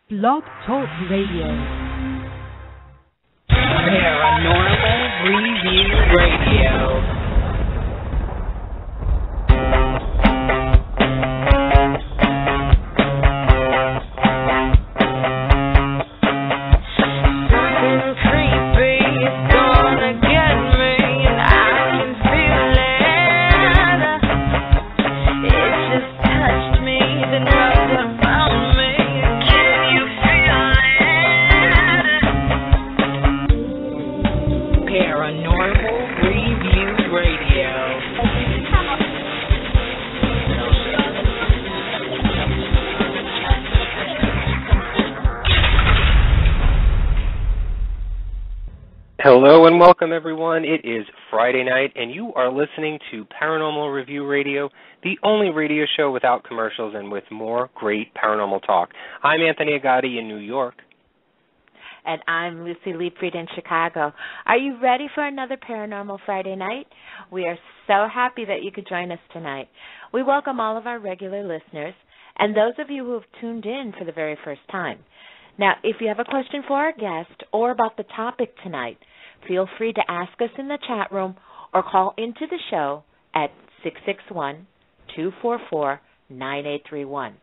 Blog Talk Radio. Paranormal Review Radio. Hello and welcome, everyone. It is Friday night, and you are listening to Paranormal Review Radio, the only radio show without commercials and with more great paranormal talk. I'm Anthony Agati in New York. And I'm Lucy Liebfried in Chicago. Are you ready for another Paranormal Friday night? We are so happy that you could join us tonight. We welcome all of our regular listeners and those of you who have tuned in for the very first time. Now, if you have a question for our guest or about the topic tonight, feel free to ask us in the chat room or call into the show at 661-244-9831.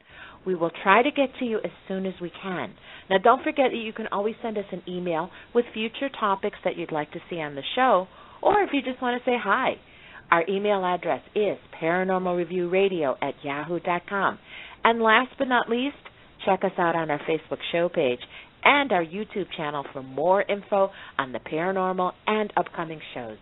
We will try to get to you as soon as we can. Now, don't forget that you can always send us an email with future topics that you'd like to see on the show, or if you just want to say hi. Our email address is paranormalreviewradio@yahoo.com. And last but not least, check us out on our Facebook show page and our YouTube channel for more info on the paranormal and upcoming shows.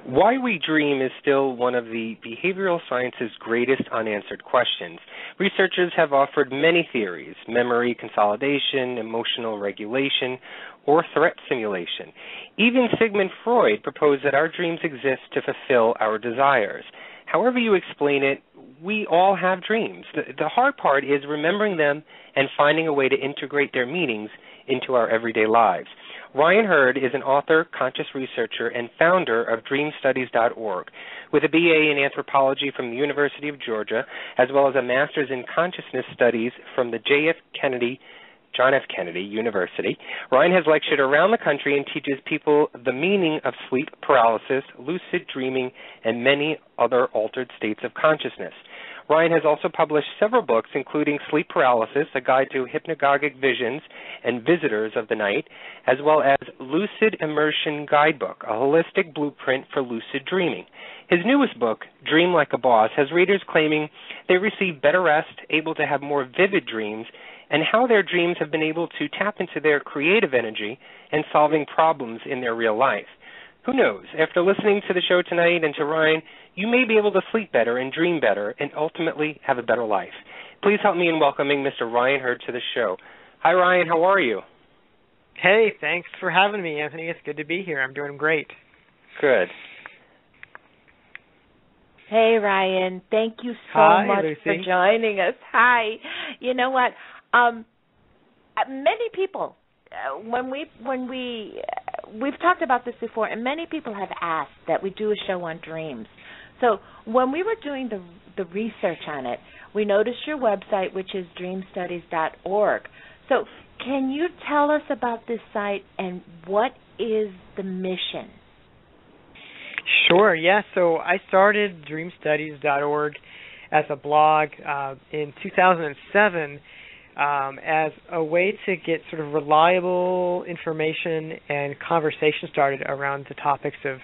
Why we dream is still one of the behavioral science's greatest unanswered questions. Researchers have offered many theories: memory consolidation, emotional regulation, or threat simulation. Even Sigmund Freud proposed that our dreams exist to fulfill our desires. However you explain it, we all have dreams. The hard part is remembering them and finding a way to integrate their meanings into our everyday lives. Ryan Hurd is an author, conscious researcher, and founder of DreamStudies.org. With a BA in anthropology from the University of Georgia, as well as a master's in consciousness studies from the John F. Kennedy University, Ryan has lectured around the country and teaches people the meaning of sleep paralysis, lucid dreaming, and many other altered states of consciousness. Ryan has also published several books, including Sleep Paralysis, A Guide to Hypnagogic Visions and Visitors of the Night, as well as Lucid Immersion Guidebook, a holistic blueprint for lucid dreaming. His newest book, Dream Like a Boss, has readers claiming they receive better rest, able to have more vivid dreams, and how their dreams have been able to tap into their creative energy and solving problems in their real life. Who knows? After listening to the show tonight and to Ryan, you may be able to sleep better and dream better and ultimately have a better life. Please help me in welcoming Mr. Ryan Hurd to the show. Hi, Ryan. How are you? Hey, thanks for having me, Anthony. It's good to be here. I'm doing great. Good. Hey, Ryan. Thank you so much Lucy. for joining us. Hi. You know what? Many people, we've talked about this before, and many people have asked that we do a show on dreams. So when we were doing the research on it, we noticed your website, which is DreamStudies.org. So can you tell us about this site and what is the mission? Sure, yeah. So I started DreamStudies.org as a blog in 2007 as a way to get sort of reliable information and conversation started around the topics of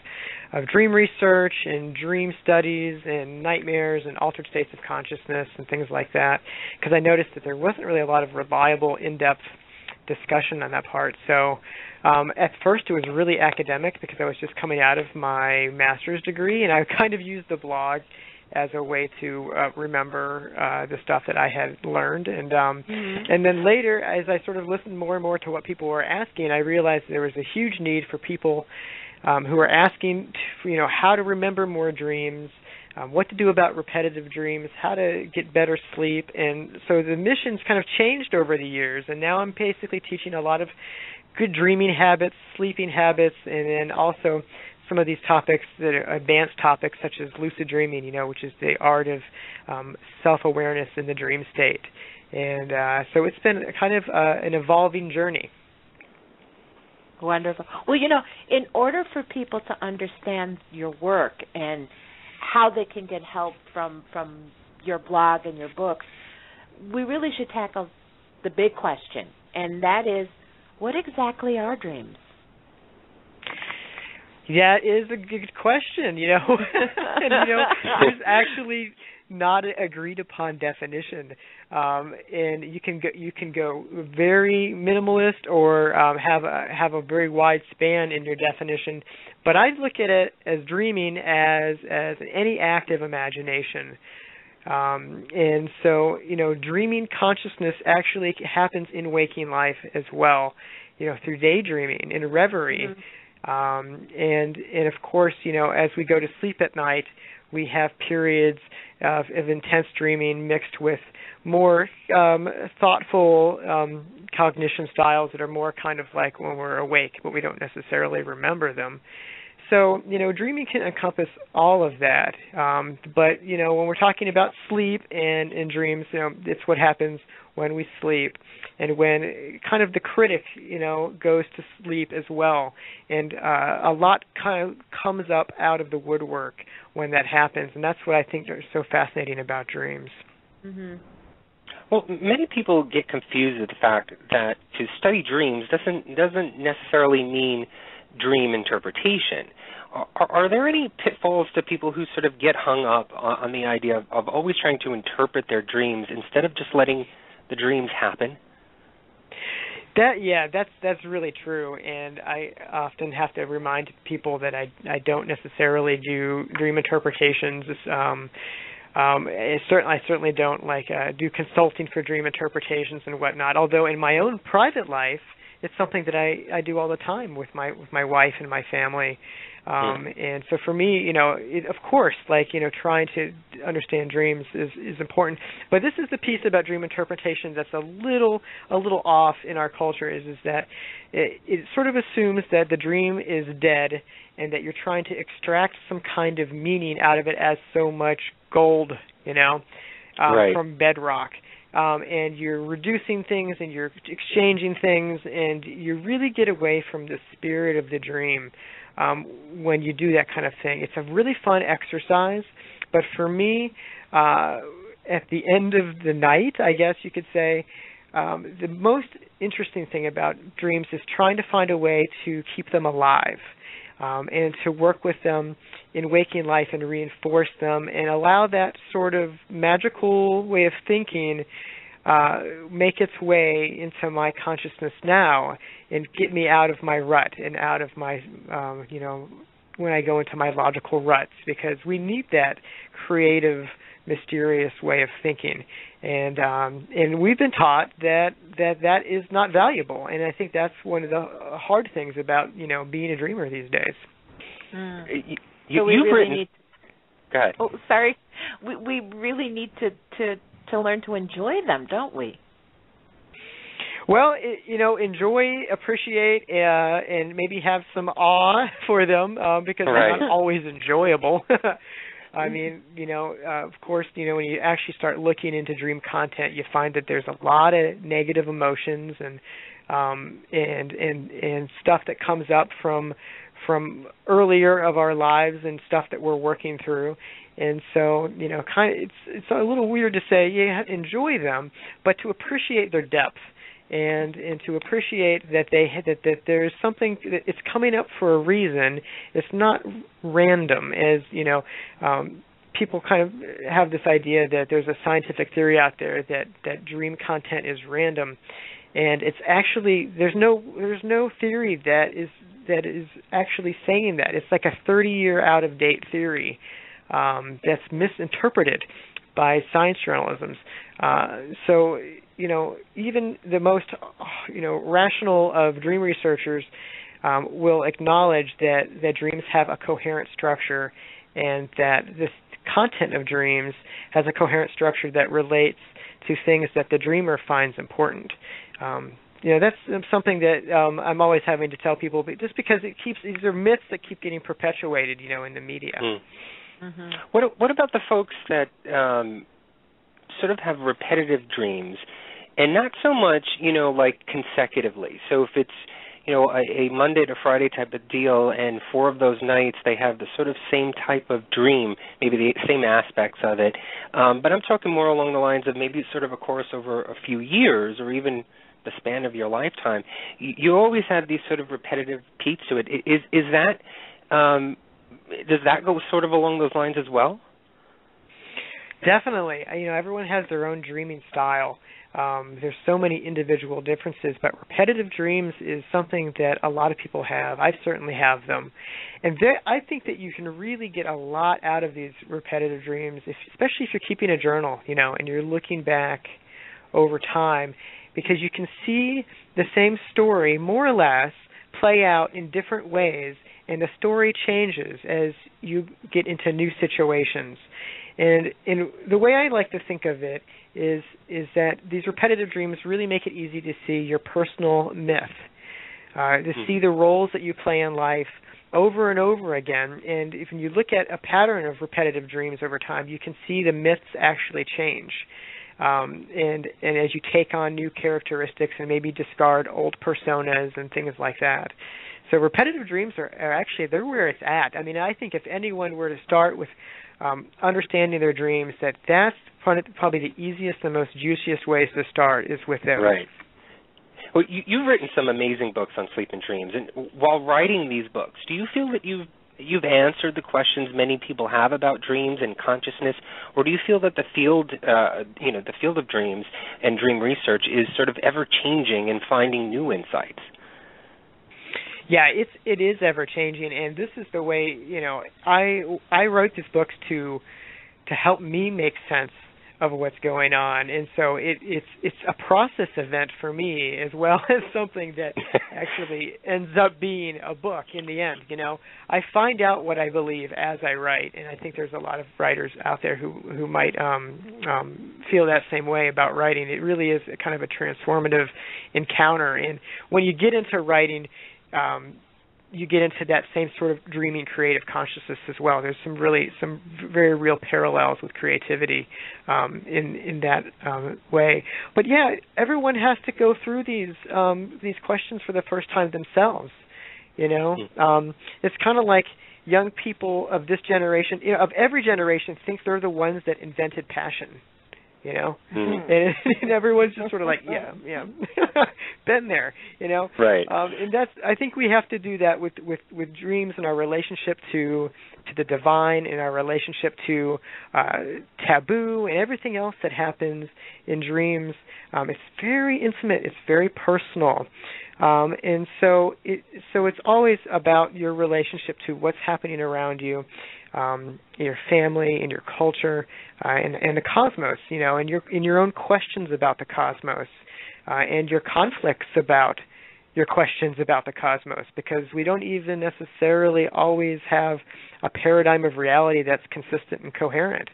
dream research and dream studies and nightmares and altered states of consciousness and things like that, because I noticed that there wasn't really a lot of reliable, in-depth discussion on that part. So at first it was really academic because I was just coming out of my master's degree, and I kind of used the blog as a way to remember the stuff that I had learned. And and then later, as I sort of listened more and more to what people were asking, I realized there was a huge need for people who were asking, how to remember more dreams, what to do about repetitive dreams, how to get better sleep. And so the mission's kind of changed over the years, and now I'm basically teaching a lot of good dreaming habits, sleeping habits, and then also some of these topics that are advanced topics such as lucid dreaming, which is the art of self-awareness in the dream state. And so it's been kind of an evolving journey. Wonderful. Well, in order for people to understand your work and how they can get help from your blog and your books, we really should tackle the big question, and that is, what exactly are dreams? Yeah, it is a good question, and there's actually not an agreed upon definition, and you can go very minimalist or have a very wide span in your definition. But I look at it as dreaming as any active imagination. And so, dreaming consciousness actually happens in waking life as well, through daydreaming and reverie. And of course, as we go to sleep at night, we have periods of intense dreaming mixed with more thoughtful cognition styles that are more kind of like when we're awake, but we don't necessarily remember them. So, dreaming can encompass all of that. But, when we're talking about sleep and dreams, it's what happens when we sleep and when kind of the critic, goes to sleep as well. And a lot kind of comes up out of the woodwork when that happens. And that's what I think is so fascinating about dreams. Mm-hmm. Well, many people get confused with the fact that to study dreams doesn't necessarily mean dream interpretation. Are there any pitfalls to people who sort of get hung up on the idea of always trying to interpret their dreams instead of just letting the dreams happen? That's really true, and I often have to remind people that I don't necessarily do dream interpretations. I certainly don't do consulting for dream interpretations and whatnot. Although in my own private life, it's something that I do all the time with my wife and my family. And so for me, of course, trying to understand dreams is important. But this is the piece about dream interpretation that's a little off in our culture is that it sort of assumes that the dream is dead and that you're trying to extract some kind of meaning out of it as so much gold, right, from bedrock. And you're reducing things and you're exchanging things, and you really get away from the spirit of the dream when you do that kind of thing. It's a really fun exercise, but for me, at the end of the night, I guess you could say, the most interesting thing about dreams is trying to find a way to keep them alive. And to work with them in waking life and reinforce them and allow that sort of magical way of thinking make its way into my consciousness now and get me out of my rut and out of my, when I go into my logical ruts, because we need that creative, mysterious way of thinking. And we've been taught that is not valuable, and I think that's one of the hard things about being a dreamer these days. You've written. Go ahead. Oh, sorry. We really need to learn to enjoy them, don't we? Well, enjoy, appreciate, and maybe have some awe for them because they're not always enjoyable. I mean, of course, when you actually start looking into dream content, you find that there's a lot of negative emotions and stuff that comes up from earlier of our lives and stuff that we're working through. And so, it's a little weird to say, enjoy them, but to appreciate their depth. And to appreciate that that there's something that it's coming up for a reason. It's not random, as people kind of have this idea that there's a scientific theory out there that dream content is random, and it's actually there's no theory that is actually saying that. It's like a 30-year out of date theory that's misinterpreted by science journalisms. So even the most, rational of dream researchers will acknowledge that dreams have a coherent structure and that this content of dreams has a coherent structure that relates to things that the dreamer finds important. That's something that I'm always having to tell people, just because these are myths that keep getting perpetuated, in the media. Mm. Mm-hmm. What about the folks that sort of have repetitive dreams, and not so much, like consecutively. So if it's, a Monday to Friday type of deal, and 4 of those nights they have the sort of same type of dream, maybe the same aspects of it, but I'm talking more along the lines of maybe it's sort of a course over a few years or even the span of your lifetime. You always have these sort of repetitive peaks to it. Is that, does that go sort of along those lines as well? Definitely. Everyone has their own dreaming style. There's so many individual differences, but repetitive dreams is something that a lot of people have. I certainly have them. And I think that you can really get a lot out of these repetitive dreams, especially if you're keeping a journal, and you're looking back over time, because you can see the same story, more or less, play out in different ways, and the story changes as you get into new situations. And the way I like to think of it is that these repetitive dreams really make it easy to see your personal myth, to see the roles that you play in life over and over again. And if you look at a pattern of repetitive dreams over time, you can see the myths actually change. And as you take on new characteristics and maybe discard old personas and things like that. So repetitive dreams are actually, they're where it's at. I mean, I think if anyone were to start with understanding their dreams, that's probably the easiest and most juiciest ways to start is with those. Right. Well, you've written some amazing books on sleep and dreams, and while writing these books, do you feel that you've answered the questions many people have about dreams and consciousness, or do you feel that the field, the field of dreams and dream research is sort of ever changing and finding new insights? Yeah, it is ever changing, and this is the way, I wrote these books to help me make sense of what's going on, and so it's a process event for me as well as something that actually ends up being a book in the end. I find out what I believe as I write, and I think there's a lot of writers out there who might feel that same way about writing. It really is kind of a transformative encounter, and when you get into writing, you get into that same sort of dreaming creative consciousness as well. There's some very real parallels with creativity in that way. But yeah, everyone has to go through these questions for the first time themselves. It's kind of like young people of this generation, of every generation, think they're the ones that invented passion. And everyone's just sort of like, yeah, been there, Right. And I think we have to do that with dreams and our relationship to the divine and our relationship to taboo and everything else that happens in dreams. It's very intimate. It's very personal. And so it's always about your relationship to what's happening around you, your family and your culture, and the cosmos, and your own questions about the cosmos, and your conflicts about your questions about the cosmos, because we don't even necessarily always have a paradigm of reality that's consistent and coherent.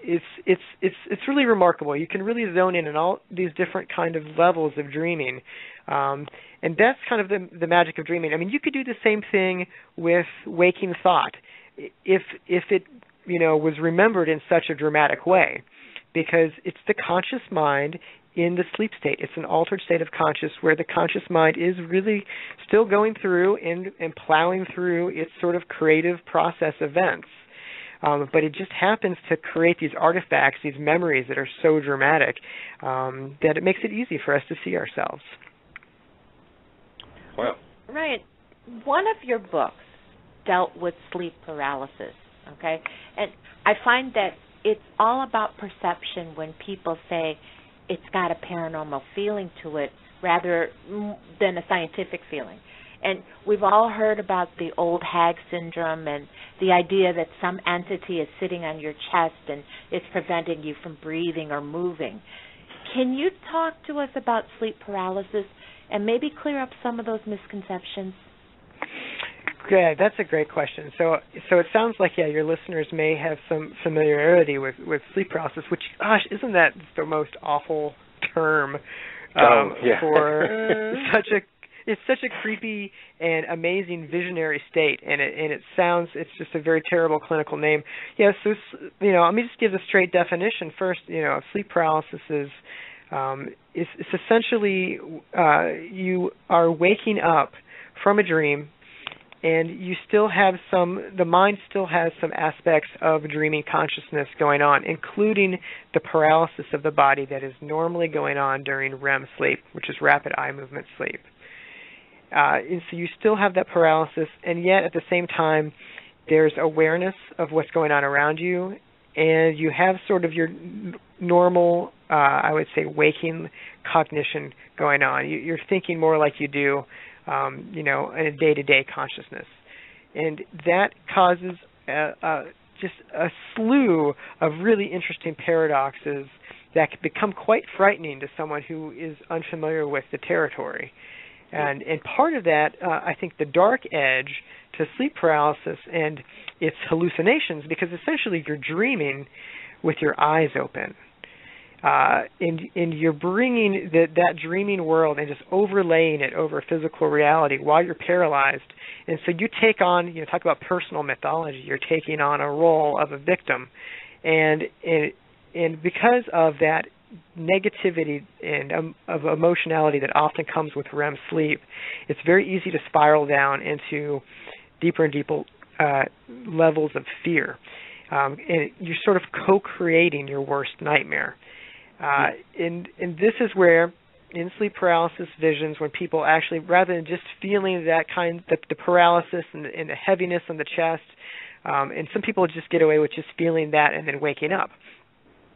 It's really remarkable. You can really zone in on all these different kind of levels of dreaming, and that's kind of the magic of dreaming. I mean, you could do the same thing with waking thought, if it was remembered in such a dramatic way, because it's the conscious mind in the sleep state. It's an altered state of conscious where the conscious mind is really still going through and plowing through its sort of creative process events. But it just happens to create these artifacts, these memories that are so dramatic that it makes it easy for us to see ourselves. Wow. Right. One of your books dealt with sleep paralysis, okay? And I find that it's all about perception when people say it's got a paranormal feeling to it rather than a scientific feeling. And we've all heard about the old hag syndrome and the idea that some entity is sitting on your chest and it's preventing you from breathing or moving. Can you talk to us about sleep paralysis and maybe clear up some of those misconceptions? Good. That's a great question. So it sounds like, your listeners may have some familiarity with sleep paralysis, which, gosh, isn't that the most awful term for it's such a creepy and amazing visionary state, and it's just a very terrible clinical name. Yeah, so let me just give the straight definition first. Sleep paralysis is it's essentially you are waking up from a dream, and the mind still has some aspects of dreaming consciousness going on, including the paralysis of the body that is normally going on during REM sleep, which is rapid eye movement sleep. And so you still have that paralysis, and yet at the same time, there's awareness of what's going on around you, and you have sort of your normal, I would say, waking cognition going on. You're thinking more like you do, in a day-to-day consciousness. And that causes just a slew of really interesting paradoxes that can become quite frightening to someone who is unfamiliar with the territory. And part of that, I think the dark edge to sleep paralysis and its hallucinations, because essentially you're dreaming with your eyes open. And you're bringing that dreaming world and just overlaying it over physical reality while you're paralyzed. And so you take on, talk about personal mythology, you're taking on a role of a victim. And because of that negativity and of emotionality that often comes with REM sleep, it's very easy to spiral down into deeper and deeper levels of fear. And you're sort of co-creating your worst nightmare. And this is where, in sleep paralysis visions, when people actually, rather than just feeling the paralysis and the heaviness on the chest, and some people just get away with just feeling that and then waking up.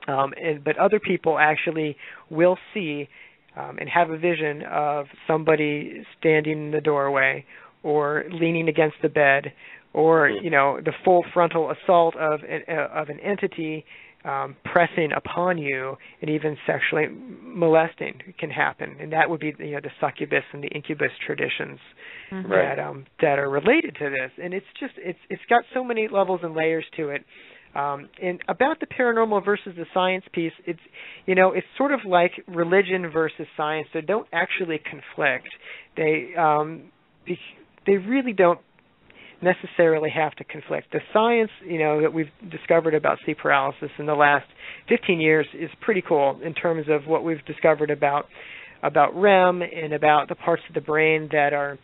But other people actually will see and have a vision of somebody standing in the doorway or leaning against the bed, or the full frontal assault of an entity pressing upon you, and even sexually molesting can happen, and that would be the succubus and the incubus traditions that are related to this. And it's got so many levels and layers to it. And about the paranormal versus the science piece, it's sort of like religion versus science. They don't actually conflict. They really don't necessarily have to conflict. The science, that we've discovered about sleep paralysis in the last 15 years is pretty cool in terms of what we've discovered about REM and about the parts of the brain that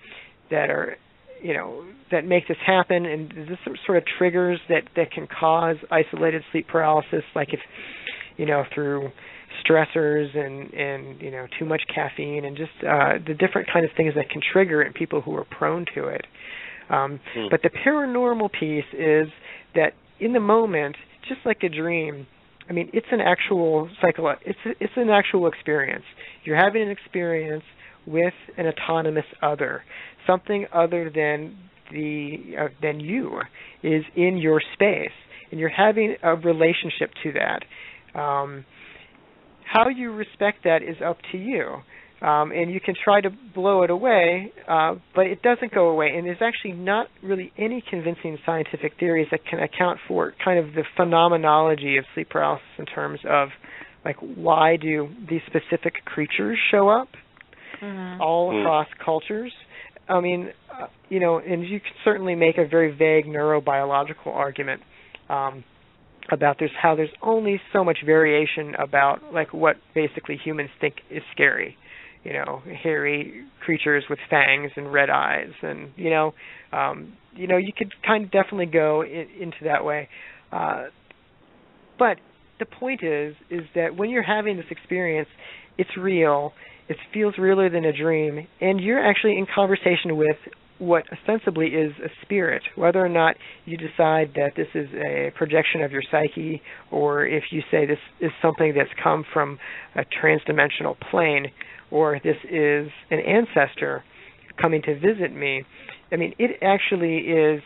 make this happen, and this sort of triggers that can cause isolated sleep paralysis, like if through stressors and too much caffeine and just the different kind of things that can trigger it in people who are prone to it. But the paranormal piece is that in the moment, just like a dream, it's an actual it's an actual experience. You're having an experience with an autonomous other, something other than you is in your space, and you're having a relationship to that. How you respect that is up to you. And you can try to blow it away, but it doesn't go away. And there's actually not really any convincing scientific theories that can account for kind of the phenomenology of sleep paralysis in terms of, like, why do these specific creatures show up all across cultures? And you can certainly make a very vague neurobiological argument about how there's only so much variation about, like, what basically humans think is scary. Hairy creatures with fangs and red eyes, and you could kind of definitely go into that way. But the point is that when you're having this experience, it's real. It feels realer than a dream, and you're actually in conversation with what ostensibly is a spirit, whether or not you decide that this is a projection of your psyche, or if you say this is something that's come from a transdimensional plane, or this is an ancestor coming to visit me. It actually is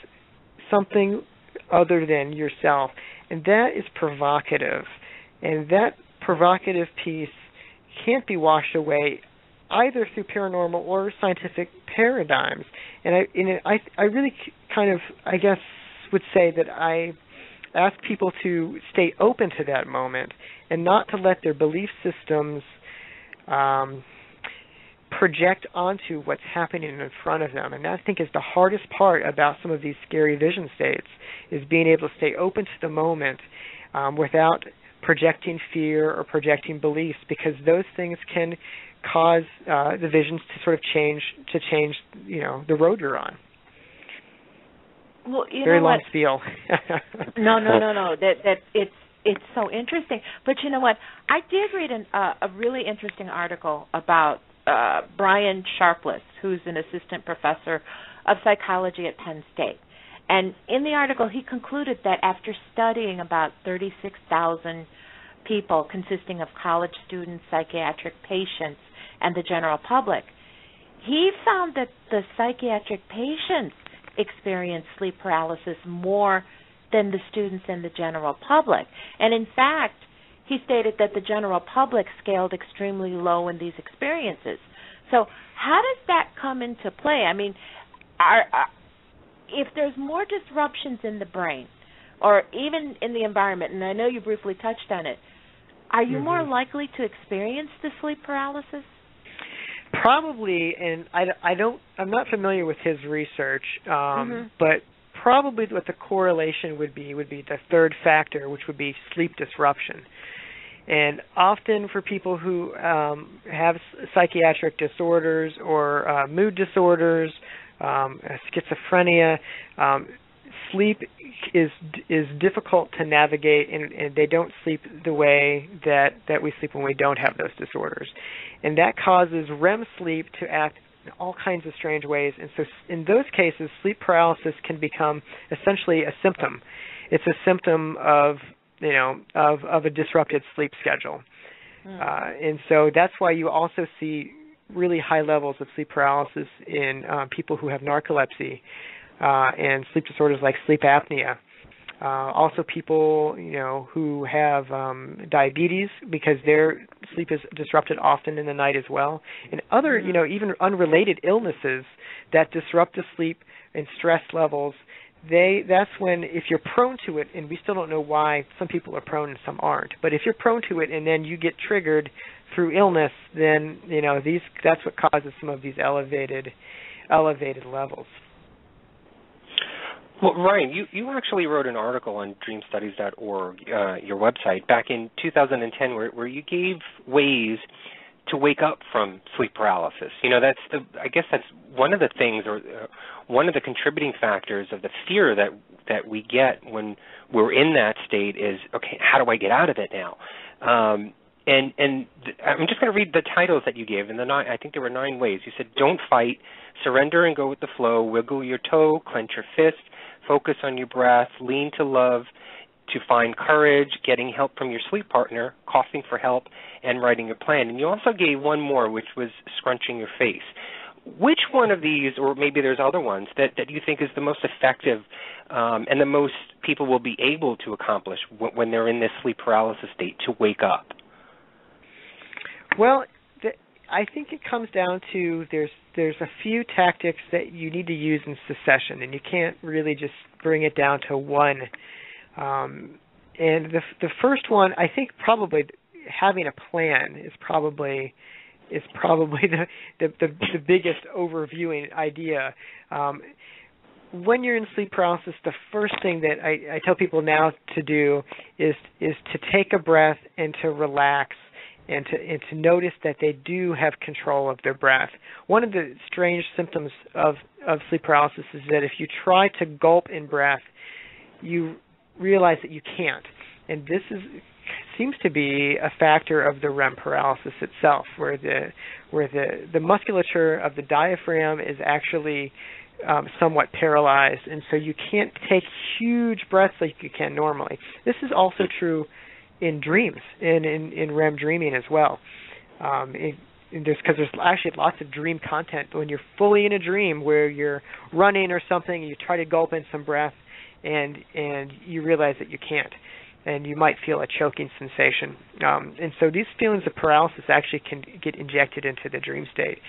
something other than yourself, and that is provocative. And that provocative piece can't be washed away either through paranormal or scientific paradigms. And I really kind of, I guess, would say that I ask people to stay open to that moment and not to let their belief systems project onto what's happening in front of them. And that, I think, is the hardest part about some of these scary vision states, is being able to stay open to the moment without projecting fear or projecting beliefs, because those things can cause the visions to sort of change, the road you're on. Well, you Very know long what? spiel. No. That it's so interesting. But you know what? I did read a really interesting article about Brian Sharpless, who's an assistant professor of psychology at Penn State. And in the article, he concluded that after studying about 36,000 people consisting of college students, psychiatric patients, and the general public, he found that the psychiatric patients experience sleep paralysis more than the students and the general public. And in fact, he stated that the general public scaled extremely low in these experiences. So how does that come into play? I mean, if there's more disruptions in the brain or even in the environment, and I know you briefly touched on it, are you more likely to experience the sleep paralysis? Probably, and I'm not familiar with his research, but probably what the correlation would be the third factor, which would be sleep disruption. And often for people who have psychiatric disorders or mood disorders, schizophrenia, sleep is difficult to navigate, and they don't sleep the way that we sleep when we don't have those disorders. And that causes REM sleep to act in all kinds of strange ways. And so in those cases, sleep paralysis can become essentially a symptom. It's a symptom of a disrupted sleep schedule. And so that's why you also see really high levels of sleep paralysis in people who have narcolepsy and sleep disorders like sleep apnea. Also people, who have diabetes, because their sleep is disrupted often in the night as well. And other, even unrelated illnesses that disrupt the sleep and stress levels, that's when, if you're prone to it, and we still don't know why some people are prone and some aren't, but if you're prone to it and then you get triggered through illness, then, that's what causes some of these elevated levels. Well, Ryan, you actually wrote an article on dreamstudies.org, your website, back in 2010, where you gave ways to wake up from sleep paralysis. I guess that's one of the things, or one of the contributing factors of the fear that we get when we're in that state is, okay, how do I get out of it now? And I'm just going to read the titles that you gave, and I think there were 9 ways. You said, don't fight, surrender and go with the flow, wiggle your toe, clench your fist, focus on your breath, lean to love, to find courage, getting help from your sleep partner, coughing for help, and writing your plan. And you also gave one more, which was scrunching your face. Which one of these, or maybe there's other ones, that you think is the most effective and the most people will be able to accomplish when they're in this sleep paralysis state to wake up? Well, I think it comes down to there's a few tactics that you need to use in succession, and you can't really just bring it down to one. And the first one, I think, probably having a plan is probably the biggest overviewing idea. When you're in sleep paralysis, the first thing that I tell people now to do is to take a breath and to relax. And to notice that they do have control of their breath. One of the strange symptoms of sleep paralysis is that if you try to gulp in breath, you realize that you can't. And this seems to be a factor of the REM paralysis itself, where the musculature of the diaphragm is actually somewhat paralyzed, and so you can't take huge breaths like you can normally. This is also true in dreams, in REM dreaming as well. There's actually lots of dream content when you're fully in a dream where you're running or something, and you try to gulp in some breath, and you realize that you can't, and you might feel a choking sensation. And so these feelings of paralysis actually can get injected into the dream state.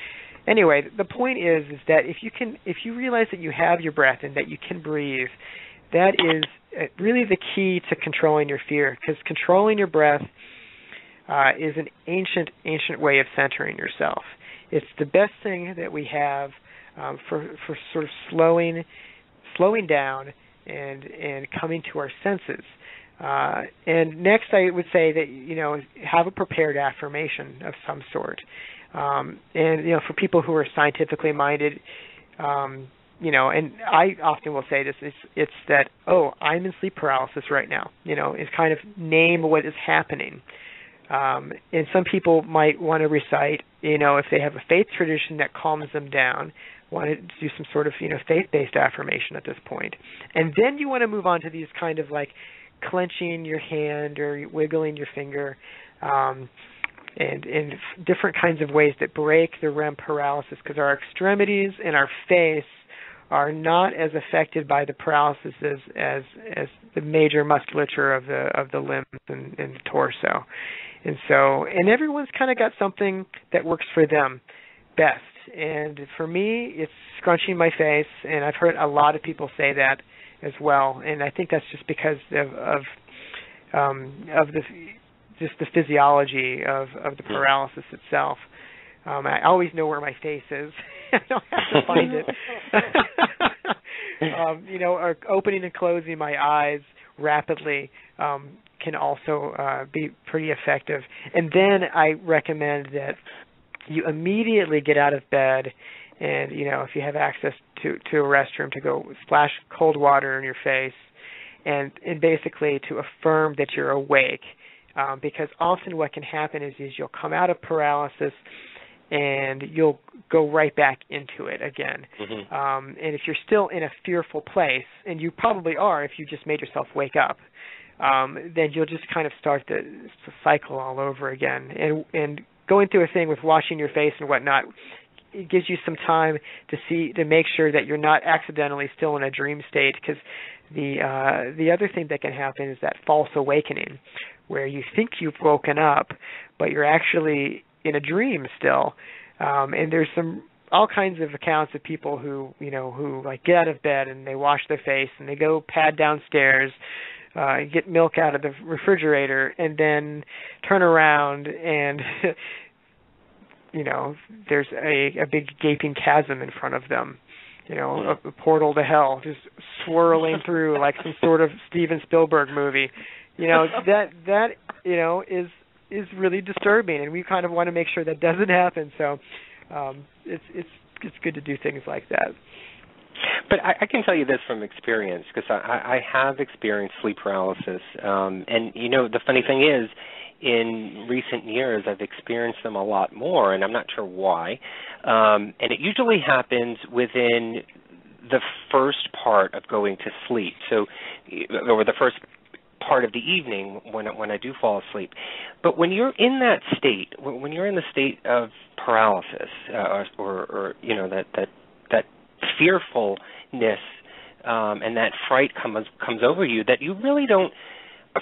Anyway, the point is that if you realize that you have your breath and that you can breathe, that is really the key to controlling your fear, because controlling your breath is an ancient way of centering yourself. It's the best thing that we have for sort of slowing down and coming to our senses. And next, I would say that have a prepared affirmation of some sort. And for people who are scientifically minded, and I often will say this, it's that, I'm in sleep paralysis right now. It's kind of name what is happening. And some people might want to recite, if they have a faith tradition that calms them down, want to do some sort of, faith-based affirmation at this point. And then you want to move on to these kind of like clenching your hand or wiggling your finger, and different kinds of ways that break the REM paralysis, because our extremities and our face are not as affected by the paralysis as the major musculature of the limbs and the torso. And everyone's kind of got something that works for them best. And for me, it's scrunching my face, and I've heard a lot of people say that as well. And I think that's just because of the physiology of the paralysis itself. I always know where my face is. I don't have to find it. Or opening and closing my eyes rapidly can also be pretty effective. And then I recommend that you immediately get out of bed, and if you have access to a restroom, to go splash cold water in your face, and basically to affirm that you're awake, because often what can happen is you'll come out of paralysis and you'll go right back into it again. Mm-hmm. And if you're still in a fearful place, and you probably are if you just made yourself wake up, then you'll just kind of start the cycle all over again. And going through a thing with washing your face and whatnot, it gives you some time to make sure that you're not accidentally still in a dream state, because the other thing that can happen is that false awakening, where you think you've woken up, but you're actually in a dream still. And there's all kinds of accounts of people who like get out of bed and they wash their face and they go pad downstairs, get milk out of the refrigerator, and then turn around and there's a big gaping chasm in front of them, a portal to hell just swirling through like some sort of Steven Spielberg movie. That is really disturbing, and we kind of want to make sure that doesn't happen. So it's good to do things like that. But I can tell you this from experience, because I have experienced sleep paralysis. And, the funny thing is, in recent years, I've experienced them a lot more, and I'm not sure why. And it usually happens within the first part of going to sleep, or the first part of the evening when I do fall asleep. But when you're in that state, when you're in the state of paralysis, or that fearfulness and that fright comes over you, that you really don't.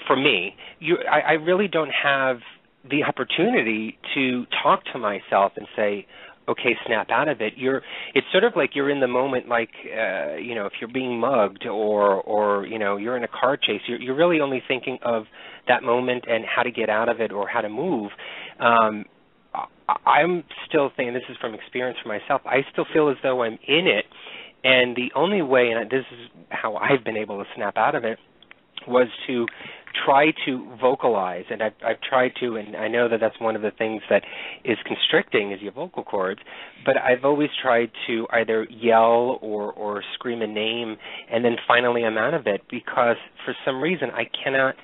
For me, I really don't have the opportunity to talk to myself and say, okay, snap out of it. It's sort of like you're in the moment, like if you're being mugged or you're in a car chase. You're really only thinking of that moment and how to get out of it or how to move. I'm still thinking, this is from experience for myself, I still feel as though I'm in it, and the only way, and this is how I've been able to snap out of it, was to try to vocalize, and I've tried to, and I know that that's one of the things that is constricting is your vocal cords, but I've always tried to either yell or scream a name, and then finally I'm out of it, because for some reason I cannot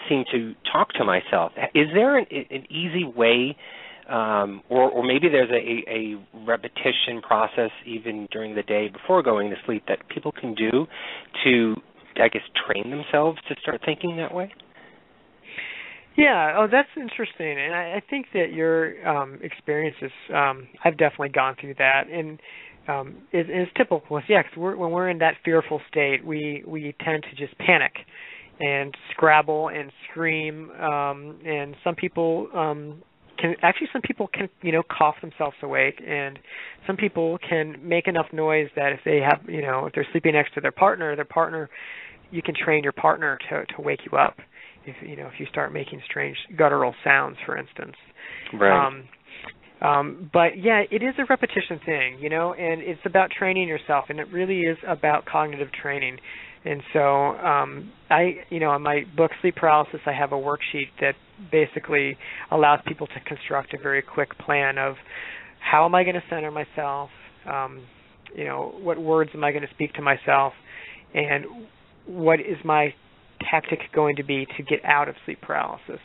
seem to talk to myself. Is there an easy way, or maybe there's a repetition process even during the day before going to sleep that people can do to, I guess, train themselves to start thinking that way? Yeah, that's interesting, and I think that your experiences, I've definitely gone through that, and it's typical. Yeah, because when we're in that fearful state, we tend to just panic and scrabble and scream, and some people can cough themselves awake, and some people can make enough noise that if they have, if they're sleeping next to their partner, you can train your partner to wake you up. If you start making strange guttural sounds, for instance. Right. But yeah, it is a repetition thing, and it's about training yourself, and it really is about cognitive training. And so in my book, Sleep Paralysis, I have a worksheet that basically allows people to construct a very quick plan of how am I going to center myself, what words am I going to speak to myself, and what is my tactic going to be to get out of sleep paralysis.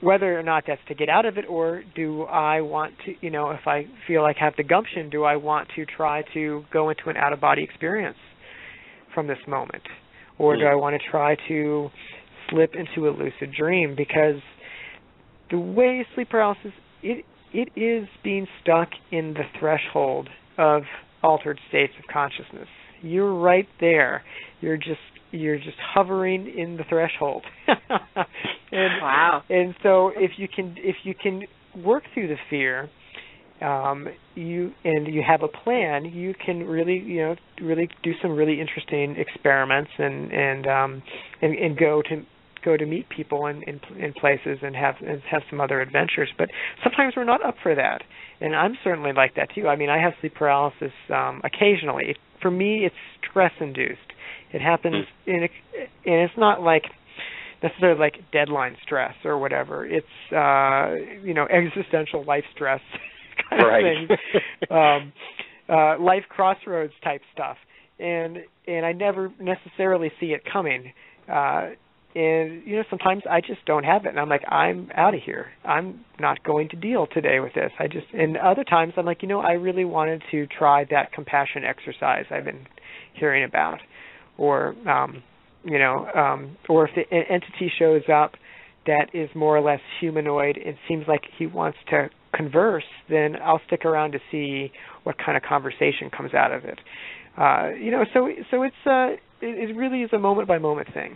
Whether or not that's to get out of it, or do I want to, if I feel like I have the gumption, do I want to try to go into an out-of-body experience from this moment? Or do I want to try to slip into a lucid dream? Because the way sleep paralysis, it is being stuck in the threshold of altered states of consciousness. You're right there. You're just hovering in the threshold. Wow. And so if you can work through the fear, you have a plan, you can really do some really interesting experiments and go to meet people in places and have some other adventures. But sometimes we're not up for that, and I'm certainly like that too. I mean, I have sleep paralysis occasionally. For me, it's stress induced. It happens and it's not like necessarily like deadline stress or whatever. It's existential life stress kind of thing. Life crossroads type stuff. And I never necessarily see it coming. And sometimes I just don't have it, and I'm like, I'm out of here. I'm not going to deal today with this. And other times I'm like, I really wanted to try that compassion exercise I've been hearing about, or or if an entity shows up that is more or less humanoid and seems like he wants to converse, then I'll stick around to see what kind of conversation comes out of it. So it really is a moment by moment thing.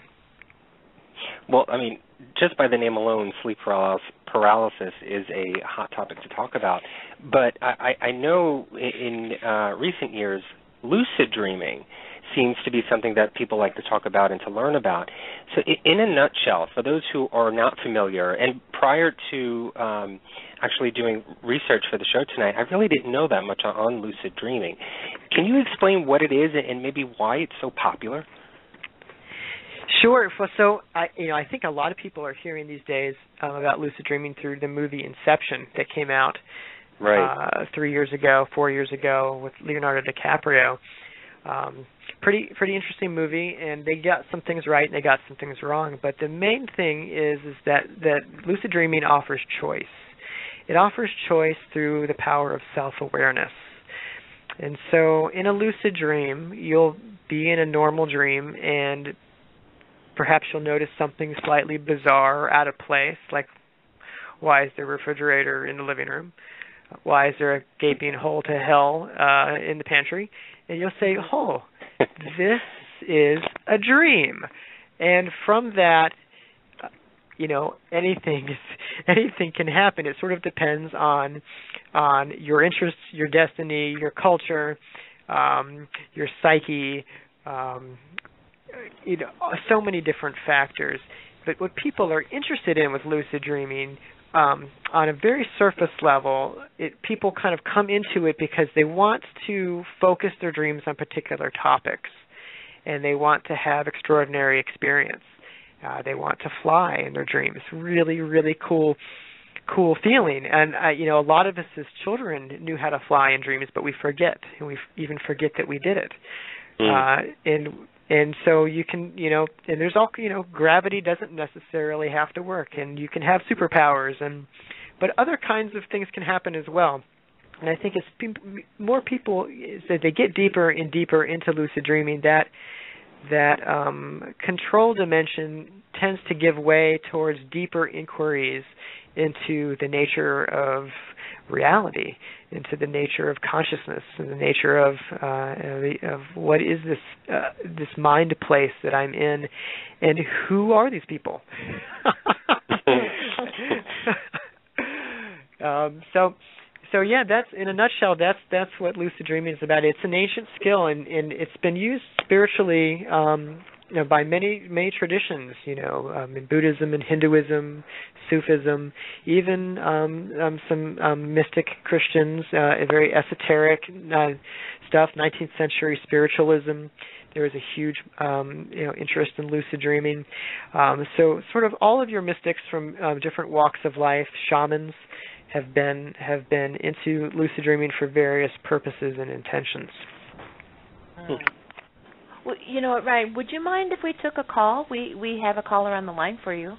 Well, I mean, just by the name alone, sleep paralysis is a hot topic to talk about. But I know in recent years, lucid dreaming seems to be something that people like to talk about and to learn about. So in a nutshell, for those who are not familiar, and prior to actually doing research for the show tonight, I really didn't know that much on lucid dreaming. Can you explain what it is and maybe why it's so popular? Sure. So I think a lot of people are hearing these days about lucid dreaming through the movie Inception that came out 4 years ago with Leonardo DiCaprio. Pretty interesting movie, and they got some things right and they got some things wrong. But the main thing is that lucid dreaming offers choice. It offers choice through the power of self-awareness. And so in a lucid dream, you'll be in a normal dream, and perhaps you'll notice something slightly bizarre or out of place, like why is there a refrigerator in the living room? Why is there a gaping hole to hell in the pantry? And you'll say, oh, this is a dream. And from that, anything can happen. It sort of depends on your interests, your destiny, your culture, your psyche, so many different factors. But what people are interested in with lucid dreaming, on a very surface level, people kind of come into it because they want to focus their dreams on particular topics, and they want to have extraordinary experience. They want to fly in their dreams. Really, really cool feeling. And a lot of us as children knew how to fly in dreams, but we forget, and we even forget that we did it. And so you can, and there's all, gravity doesn't necessarily have to work, and you can have superpowers, but other kinds of things can happen as well. And I think as more people, as they get deeper and deeper into lucid dreaming, that control dimension tends to give way towards deeper inquiries into the nature of reality, into the nature of consciousness, and the nature of what is this mind place that I'm in, and who are these people? So yeah, that's in a nutshell. That's what lucid dreaming is about. It's an ancient skill, and it's been used spiritually by many traditions, in Buddhism and Hinduism, Sufism, even some mystic Christians, very esoteric stuff. 19th century spiritualism. There was a huge interest in lucid dreaming. So sort of all of your mystics from different walks of life, shamans, have been into lucid dreaming for various purposes and intentions. Well, you know what, Ryan, would you mind if we took a call? We have a caller on the line for you.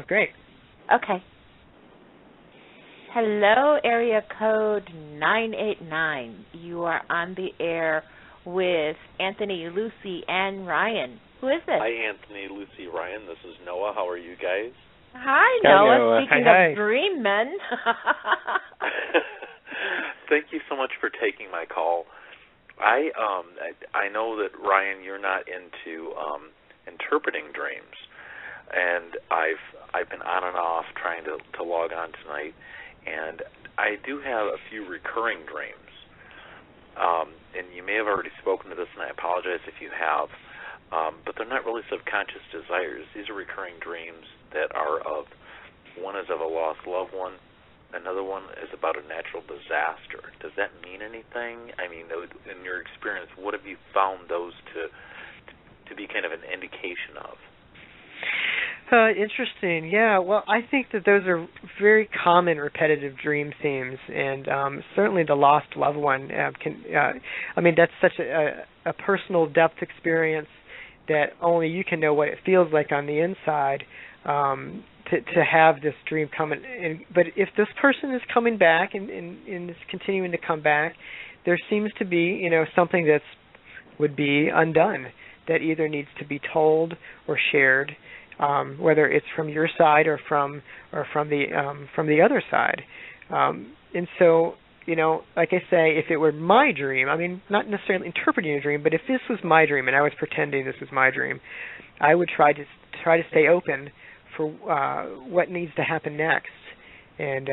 Great. Okay. Hello, area code 989. You are on the air with Anthony, Lucy, and Ryan. Who is this? Hi, Anthony, Lucy, Ryan. This is Noah. How are you guys? Hi, Noah. Speaking hi. of dream men. Thank you so much for taking my call. I know that, Ryan, you're not into interpreting dreams, and I've been on and off trying to log on tonight, and I do have a few recurring dreams. And you may have already spoken to this, and I apologize if you have, but they're not really subconscious desires. These are recurring dreams that are one is of a lost loved one, another one is about a natural disaster. Does that mean anything? I mean, in your experience, what have you found those to be kind of an indication of? Interesting. Yeah, well, I think that those are very common repetitive dream themes, and certainly the lost loved one that's such a personal depth experience that only you can know what it feels like on the inside to have this dream come in. But if this person is coming back and is continuing to come back, there seems to be, something that would be undone that either needs to be told or shared. Whether it's from your side or from the other side, and so like I say, if it were my dream, I mean, not necessarily interpreting a dream, but if this was my dream and I was pretending this was my dream, I would try to stay open for what needs to happen next, and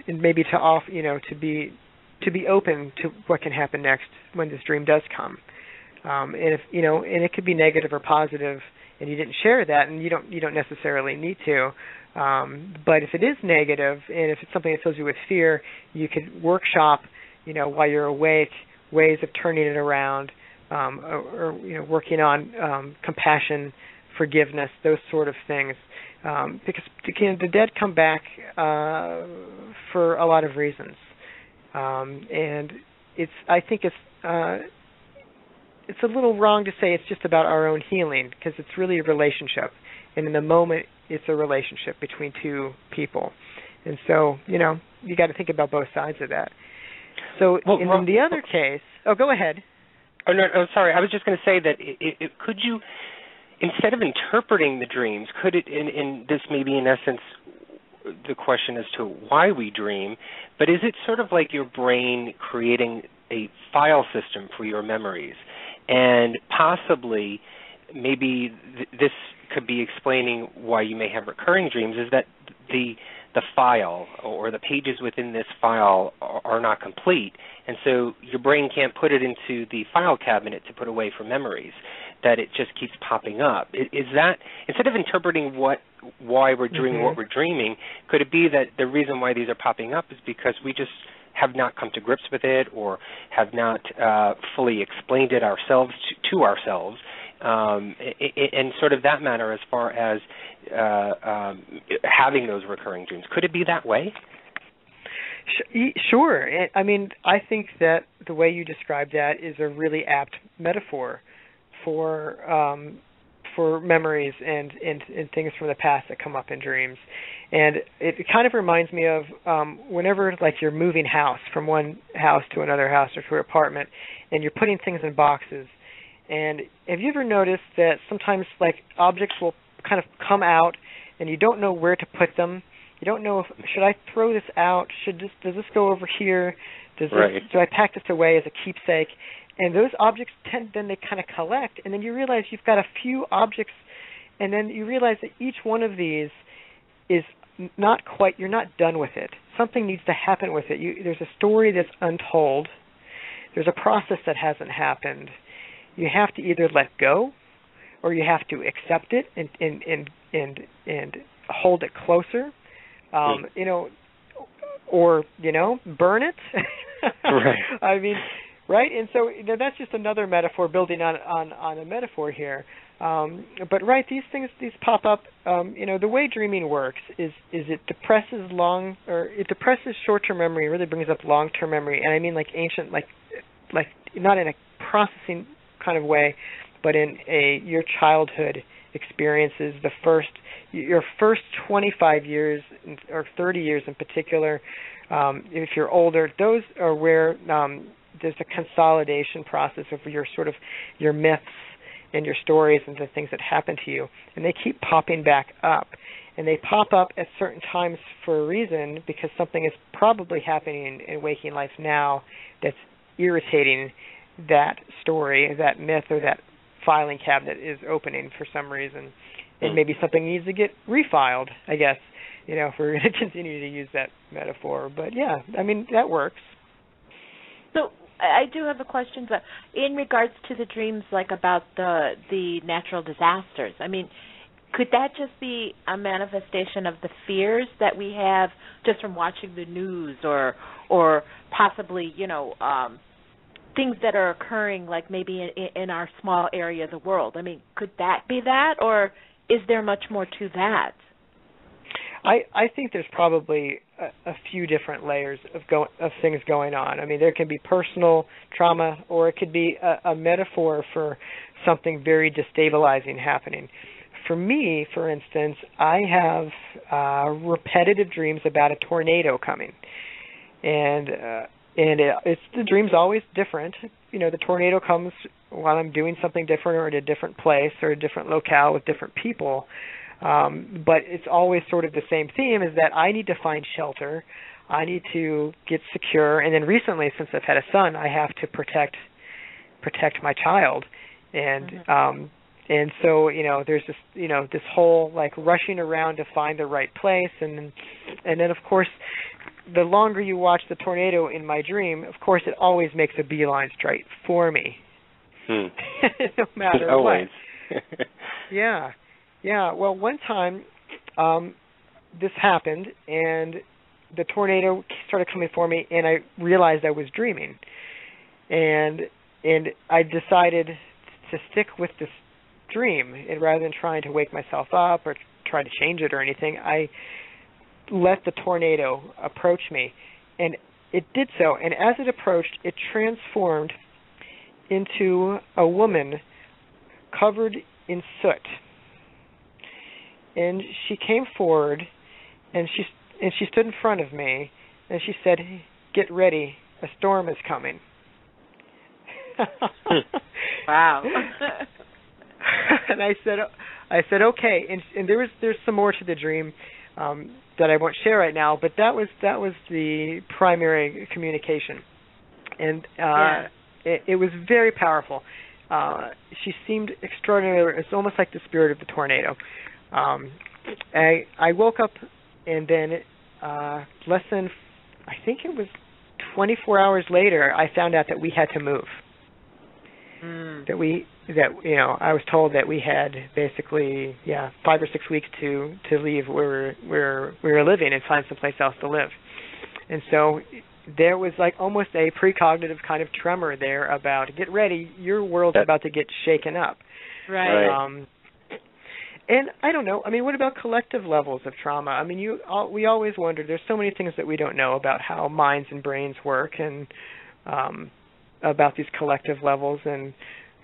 maybe to be open to what can happen next when this dream does come, and if and it could be negative or positive. And you didn't share that, and you don't necessarily need to. But if it is negative, and if it's something that fills you with fear, you could workshop, while you're awake, ways of turning it around, or working on compassion, forgiveness, those sort of things. Because the dead come back for a lot of reasons, and I think it's a little wrong to say it's just about our own healing, because it's really a relationship. And in the moment, it's a relationship between two people. And so, you got to think about both sides of that. So in the other case... Oh, go ahead. Oh, no, sorry. I was just going to say that could you, instead of interpreting the dreams, could it, in this may be in essence the question as to why we dream, but is it sort of like your brain creating a file system for your memories? And possibly, maybe this could be explaining why you may have recurring dreams, is that the file or the pages within this file are not complete, and so your brain can't put it into the file cabinet to put away for memories, that it just keeps popping up. Is that, instead of interpreting why we're dreaming what we're dreaming, could it be that the reason why these are popping up is because we just have not come to grips with it, or have not fully explained it ourselves to ourselves, in sort of that manner as far as having those recurring dreams? Could it be that way? Sure. I mean, I think that the way you describe that is a really apt metaphor for memories and things from the past that come up in dreams. And it kind of reminds me of whenever, like, you're moving house from one house to another house or to an apartment, and you're putting things in boxes. And have you ever noticed that sometimes, like, objects will kind of come out and you don't know where to put them? You don't know should I throw this out? Does this go over here? Do I pack this away as a keepsake? And those objects then they kind of collect, and then you realize you've got a few objects, and then you realize that each one of these is not quite, you're not done with it. Something needs to happen with it. There's a story that's untold. There's a process that hasn't happened. you have to either let go, or you have to accept it and hold it closer, or burn it. Right. I mean, right? And so that's just another metaphor building on a metaphor here. But right, these pop up. The way dreaming works is it depresses short-term memory, really brings up long-term memory, and I mean like ancient, like not in a processing kind of way, but in your childhood experiences, your first 25 years or 30 years in particular. If you're older, those are where there's a consolidation process of your myths and your stories and the things that happen to you, and they keep popping back up, and they pop up at certain times for a reason, because something is probably happening in waking life now that's irritating that story, that myth, or that filing cabinet is opening for some reason, and maybe something needs to get refiled, I guess, if we're going to continue to use that metaphor. But yeah, I mean, that works. So I do have a question, but in regards to the dreams, like about the natural disasters, I mean, could that just be a manifestation of the fears that we have just from watching the news, or possibly, things that are occurring, like maybe in our small area of the world? I mean, could that be that, or is there much more to that? I think there's probably a few different layers of things going on. I mean, there can be personal trauma, or it could be a metaphor for something very destabilizing happening. For me, for instance, I have repetitive dreams about a tornado coming, and it's the dream's always different. The tornado comes while I'm doing something different, or at a different place, or a different locale with different people. But it's always sort of the same theme, is that I need to find shelter, I need to get secure, and then recently, since I've had a son, I have to protect my child, and so there's this this whole like rushing around to find the right place, and then of course, the longer you watch the tornado in my dream, of course, it always makes a beeline straight for me, no matter always. what. Yeah, well, one time this happened, and the tornado started coming for me, and I realized I was dreaming. And I decided to stick with this dream, and rather than trying to wake myself up or try to change it or anything, I let the tornado approach me. And it did so, and as it approached, it transformed into a woman covered in soot. And she came forward, and she stood in front of me, and she said, "Get ready, a storm is coming." Wow. And I said, okay. And there's some more to the dream that I won't share right now, but that was the primary communication, and it was very powerful. She seemed extraordinary. It's almost like the spirit of the tornado. I woke up, and then less than, I think it was 24 hours later, I found out that we had to move. I was told that we had basically 5 or 6 weeks to leave where we were living and find someplace else to live. And so there was like almost a precognitive kind of tremor there about, get ready, your world's about to get shaken up. Right. And I don't know. I mean, what about collective levels of trauma? I mean, we always wonder. There's so many things that we don't know about how minds and brains work, and about these collective levels. And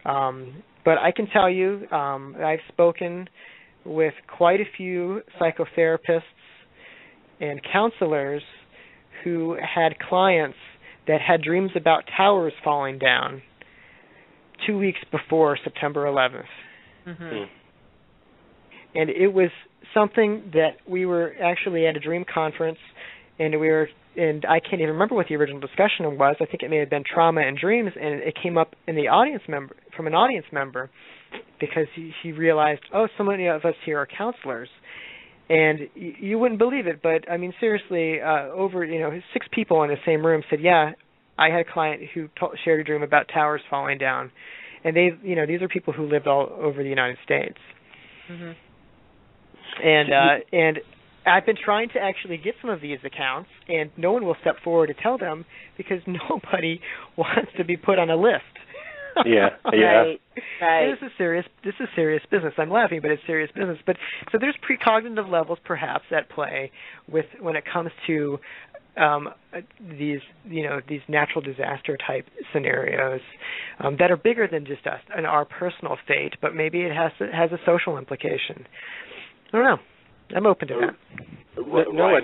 but I can tell you, I've spoken with quite a few psychotherapists and counselors who had clients that had dreams about towers falling down 2 weeks before September 11th. Mm-hmm. And it was something that we were actually at a dream conference, and I can't even remember what the original discussion was. I think it may have been trauma and dreams, and it came up in the audience member, from an audience member, because he realized, so many of us here are counselors. And you wouldn't believe it, but I mean, seriously, over 6 people in the same room said, I had a client who shared a dream about towers falling down. and these are people who lived all over the United States. Mhm. And I've been trying to actually get some of these accounts, and no one will step forward to tell them because nobody wants to be put on a list. Yeah. Right. This is serious business. I'm laughing, but it's serious business. But so there's precognitive levels perhaps at play when it comes to these natural disaster type scenarios that are bigger than just us and our personal fate, but maybe it has a social implication. I don't know. I'm open to that. Noah,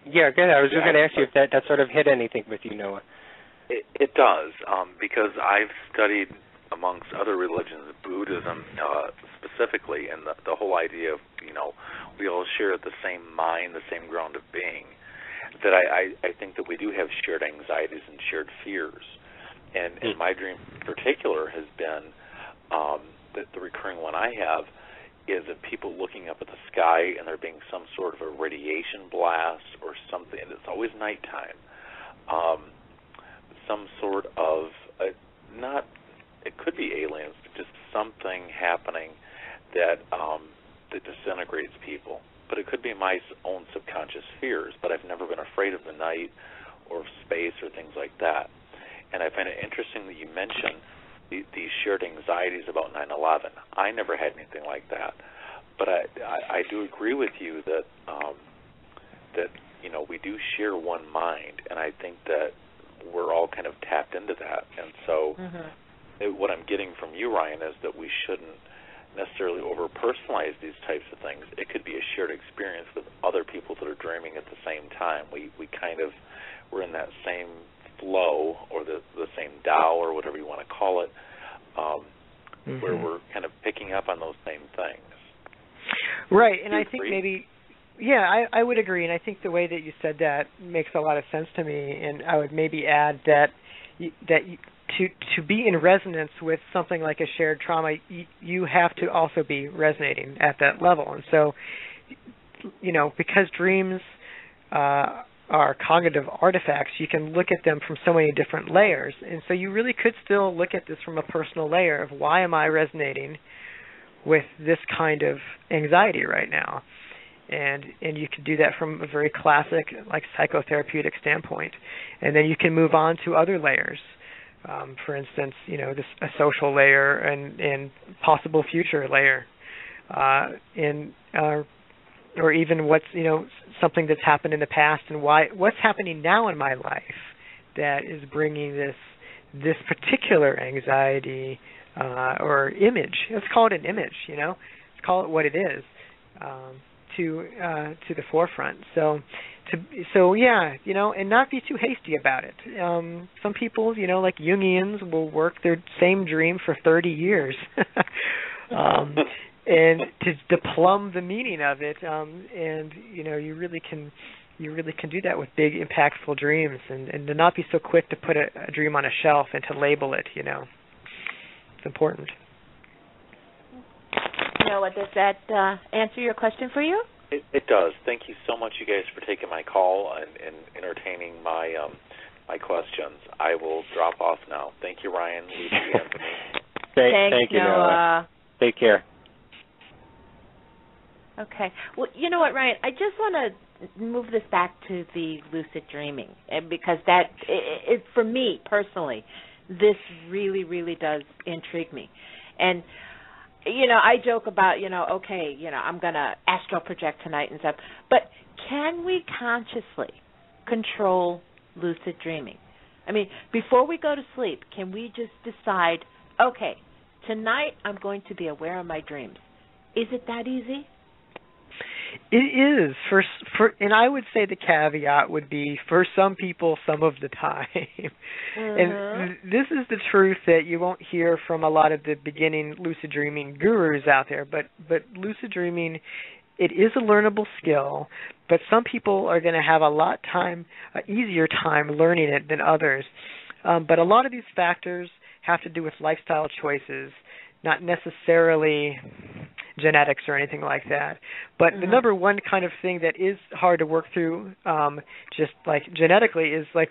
yeah, go ahead. I was just going to ask you if that sort of hit anything with you, Noah. It does, because I've studied, amongst other religions, Buddhism specifically, and the whole idea of, we all share the same mind, the same ground of being, that I think that we do have shared anxieties and shared fears. And my dream in particular has been, the recurring one I have, is of people looking up at the sky and there being some sort of a radiation blast or something, and it's always nighttime. Some sort of, it could be aliens, but just something happening that disintegrates people. But it could be my own subconscious fears, but I've never been afraid of the night or of space or things like that. And I find it interesting that you mentioned these shared anxieties about 9/11. I never had anything like that, but I do agree with you that we do share one mind, and I think that we're all kind of tapped into that. And so what I'm getting from you, Ryan, is that we shouldn't necessarily over-personalize these types of things. It could be a shared experience with other people that are dreaming at the same time. We're in that same flow, or the same Tao, or whatever you want to call it, where we're kind of picking up on those same things. Right, and I think maybe, I would agree, and I think the way that you said that makes a lot of sense to me, and I would maybe add that to be in resonance with something like a shared trauma, you have to also be resonating at that level. And so, because dreams are cognitive artifacts, you can look at them from so many different layers. And so you really could still look at this from a personal layer of, why am I resonating with this kind of anxiety right now? And you can do that from a very classic, like, psychotherapeutic standpoint. And then you can move on to other layers. For instance, a social layer and possible future layer, or even what's something that's happened in the past, and what's happening now in my life that is bringing this particular anxiety or image. Let's call it an image. Let's call it what it is, to the forefront. And not be too hasty about it. Some people, like Jungians, will work their same dream for 30 years, and to plumb the meaning of it. And you really can do that with big, impactful dreams, and to not be so quick to put a dream on a shelf and to label it. It's important. Noah, does that answer your question for you? It does. Thank you so much, you guys, for taking my call and entertaining my questions. I will drop off now. Thank you, Ryan. Lucy, Anthony. Thank you, Noah. Take care. Okay. Well, you know what, Ryan? I just want to move this back to the lucid dreaming, because for me personally, this really, really does intrigue me. And I joke about, I'm going to astral project tonight and stuff. But can we consciously control lucid dreaming? I mean, before we go to sleep, can we just decide, okay, tonight I'm going to be aware of my dreams? Is it that easy? It is, and I would say the caveat would be, for some people, some of the time. And this is the truth that you won't hear from a lot of the beginning lucid dreaming gurus out there, but lucid dreaming, it is a learnable skill, but some people are going to have easier time learning it than others. But a lot of these factors have to do with lifestyle choices, not necessarily genetics or anything like that. But the number one kind of thing that is hard to work through, just like genetically, is like,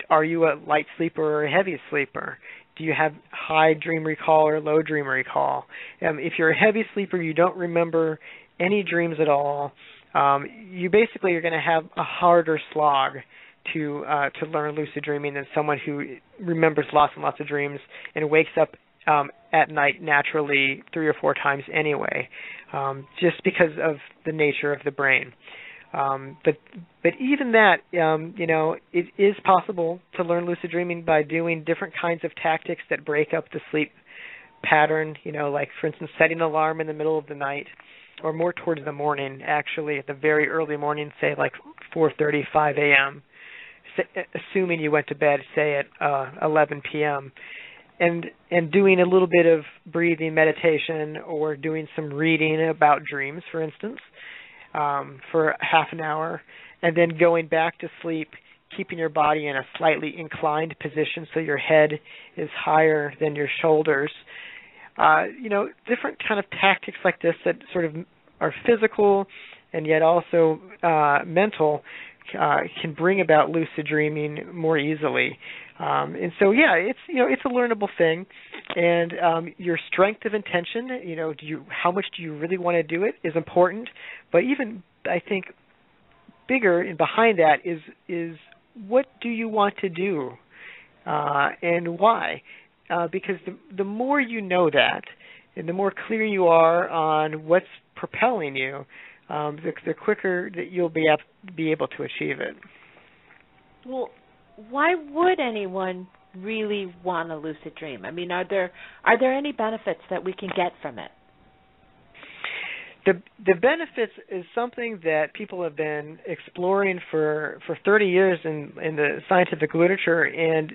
are you a light sleeper or a heavy sleeper? Do you have high dream recall or low dream recall? If you're a heavy sleeper, you don't remember any dreams at all. You basically are going to have a harder slog to learn lucid dreaming than someone who remembers lots and lots of dreams and wakes up at night naturally 3 or 4 times anyway, just because of the nature of the brain. But even that, it is possible to learn lucid dreaming by doing different kinds of tactics that break up the sleep pattern, like, for instance, setting an alarm in the middle of the night, or more towards the morning, actually, at the very early morning, say like 4:30, 5 a.m., assuming you went to bed, say, at 11 p.m., and doing a little bit of breathing meditation or doing some reading about dreams, for instance, for half an hour, and then going back to sleep, keeping your body in a slightly inclined position so your head is higher than your shoulders. Different kind of tactics like this that sort of are physical and yet also mental can bring about lucid dreaming more easily. And so, it's a learnable thing. And your strength of intention, how much do you really want to do it is important. But even, I think, bigger and behind that is what do you want to do and why? Because the more you know that, and the more clear you are on what's propelling you, the quicker that you'll be able to achieve it. Well, why would anyone really want a lucid dream? I mean, are there any benefits that we can get from it? The benefits is something that people have been exploring for 30 years in the scientific literature, and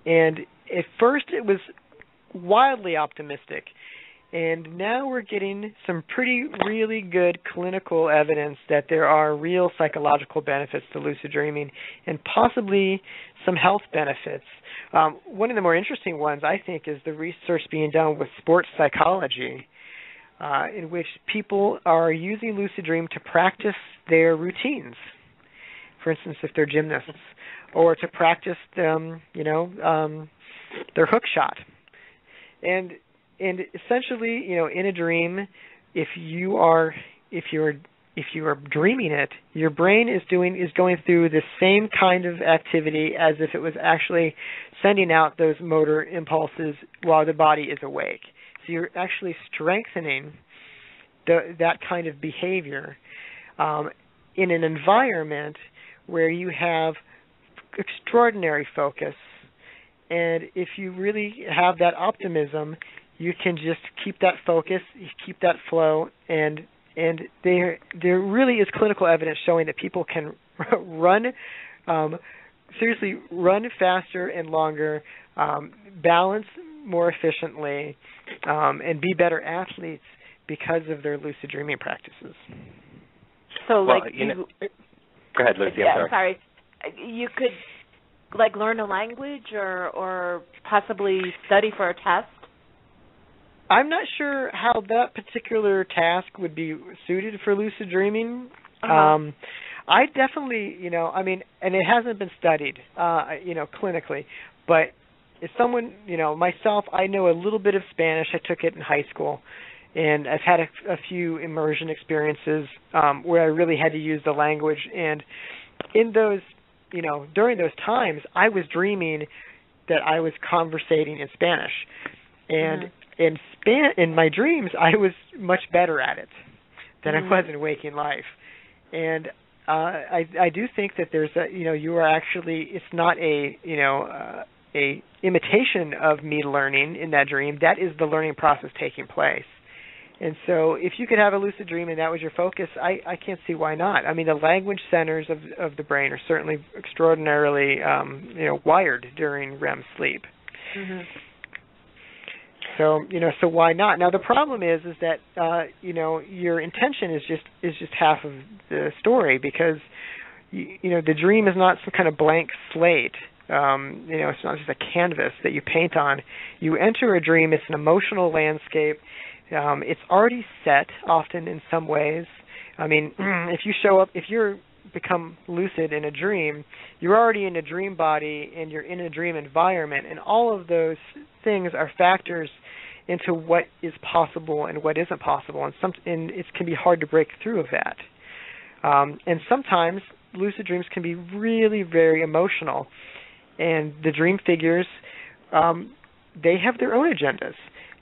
at first it was wildly optimistic. And now we're getting some really good clinical evidence that there are real psychological benefits to lucid dreaming and possibly some health benefits. One of the more interesting ones, I think, is the research being done with sports psychology, in which people are using lucid dream to practice their routines. For instance, if they're gymnasts, or to practice their hook shot. And essentially, in a dream, if you are dreaming it, your brain is going through the same kind of activity as if it was actually sending out those motor impulses while the body is awake. So you're actually strengthening that kind of behavior in an environment where you have extraordinary focus. And if you really have that optimism, you can just keep that focus, keep that flow, and there really is clinical evidence showing that people can run faster and longer, balance more efficiently, and be better athletes because of their lucid dreaming practices. So, go ahead, Lucy. I'm sorry. You could learn a language or possibly study for a test? I'm not sure how that particular task would be suited for lucid dreaming. Uh-huh. I definitely, and it hasn't been studied, clinically, but as someone, myself, I know a little bit of Spanish. I took it in high school, and I've had a few immersion experiences where I really had to use the language, and in those, during those times, I was dreaming that I was conversating in Spanish, and in my dreams, I was much better at it than I was in waking life. And I do think that there's you are actually, it's not a imitation of me learning in that dream. That is the learning process taking place. And so if you could have a lucid dream and that was your focus, I can't see why not. I mean, the language centers of the brain are certainly extraordinarily wired during REM sleep. Mm-hmm. So why not? Now the problem is that your intention is just half of the story, because the dream is not some kind of blank slate. It's not just a canvas that you paint on. You enter a dream; it's an emotional landscape. It's already set, often in some ways. I mean, if you become lucid in a dream, you're already in a dream body and you're in a dream environment, and all of those things are factors into what is possible and what isn't possible, and it can be hard to break through of that. And sometimes lucid dreams can be really very emotional, and the dream figures, they have their own agendas,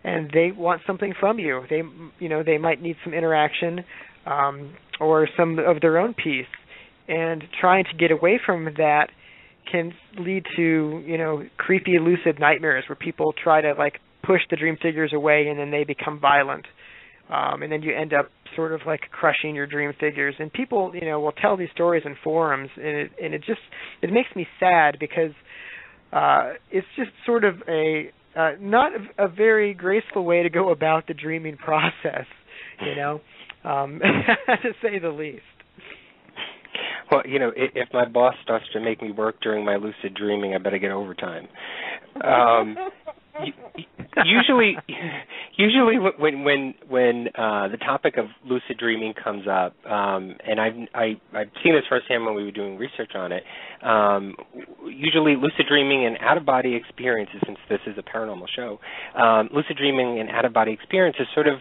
and they want something from you. They might need some interaction or some of their own peace, and trying to get away from that can lead to creepy lucid nightmares where people try to like push the dream figures away, and then they become violent, and then you end up sort of like crushing your dream figures. And people will tell these stories in forums, and it makes me sad, because it's just sort of not a very graceful way to go about the dreaming process, to say the least. Well, if my boss starts to make me work during my lucid dreaming, I better get overtime. Usually when the topic of lucid dreaming comes up, and I've seen this firsthand when we were doing research on it. Usually, lucid dreaming and out-of-body experiences, since this is a paranormal show, lucid dreaming and out-of-body experiences sort of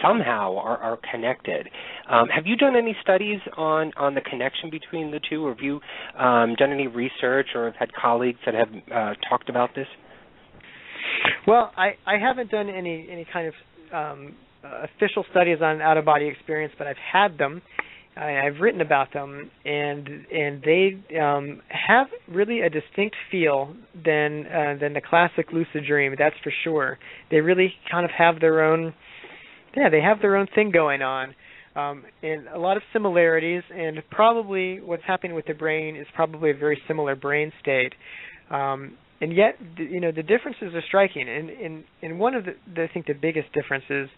somehow are connected. Have you done any studies on the connection between the two, or have you done any research, or have had colleagues that have talked about this? Well, I haven't done any kind of official studies on out-of-body experience, but I've had them. I've written about them, and they have really a distinct feel than the classic lucid dream. That's for sure. They really kind of have their own, they have their own thing going on, and a lot of similarities. And probably what's happening with the brain is probably a very similar brain state. And yet, the differences are striking. And one of I think the biggest differences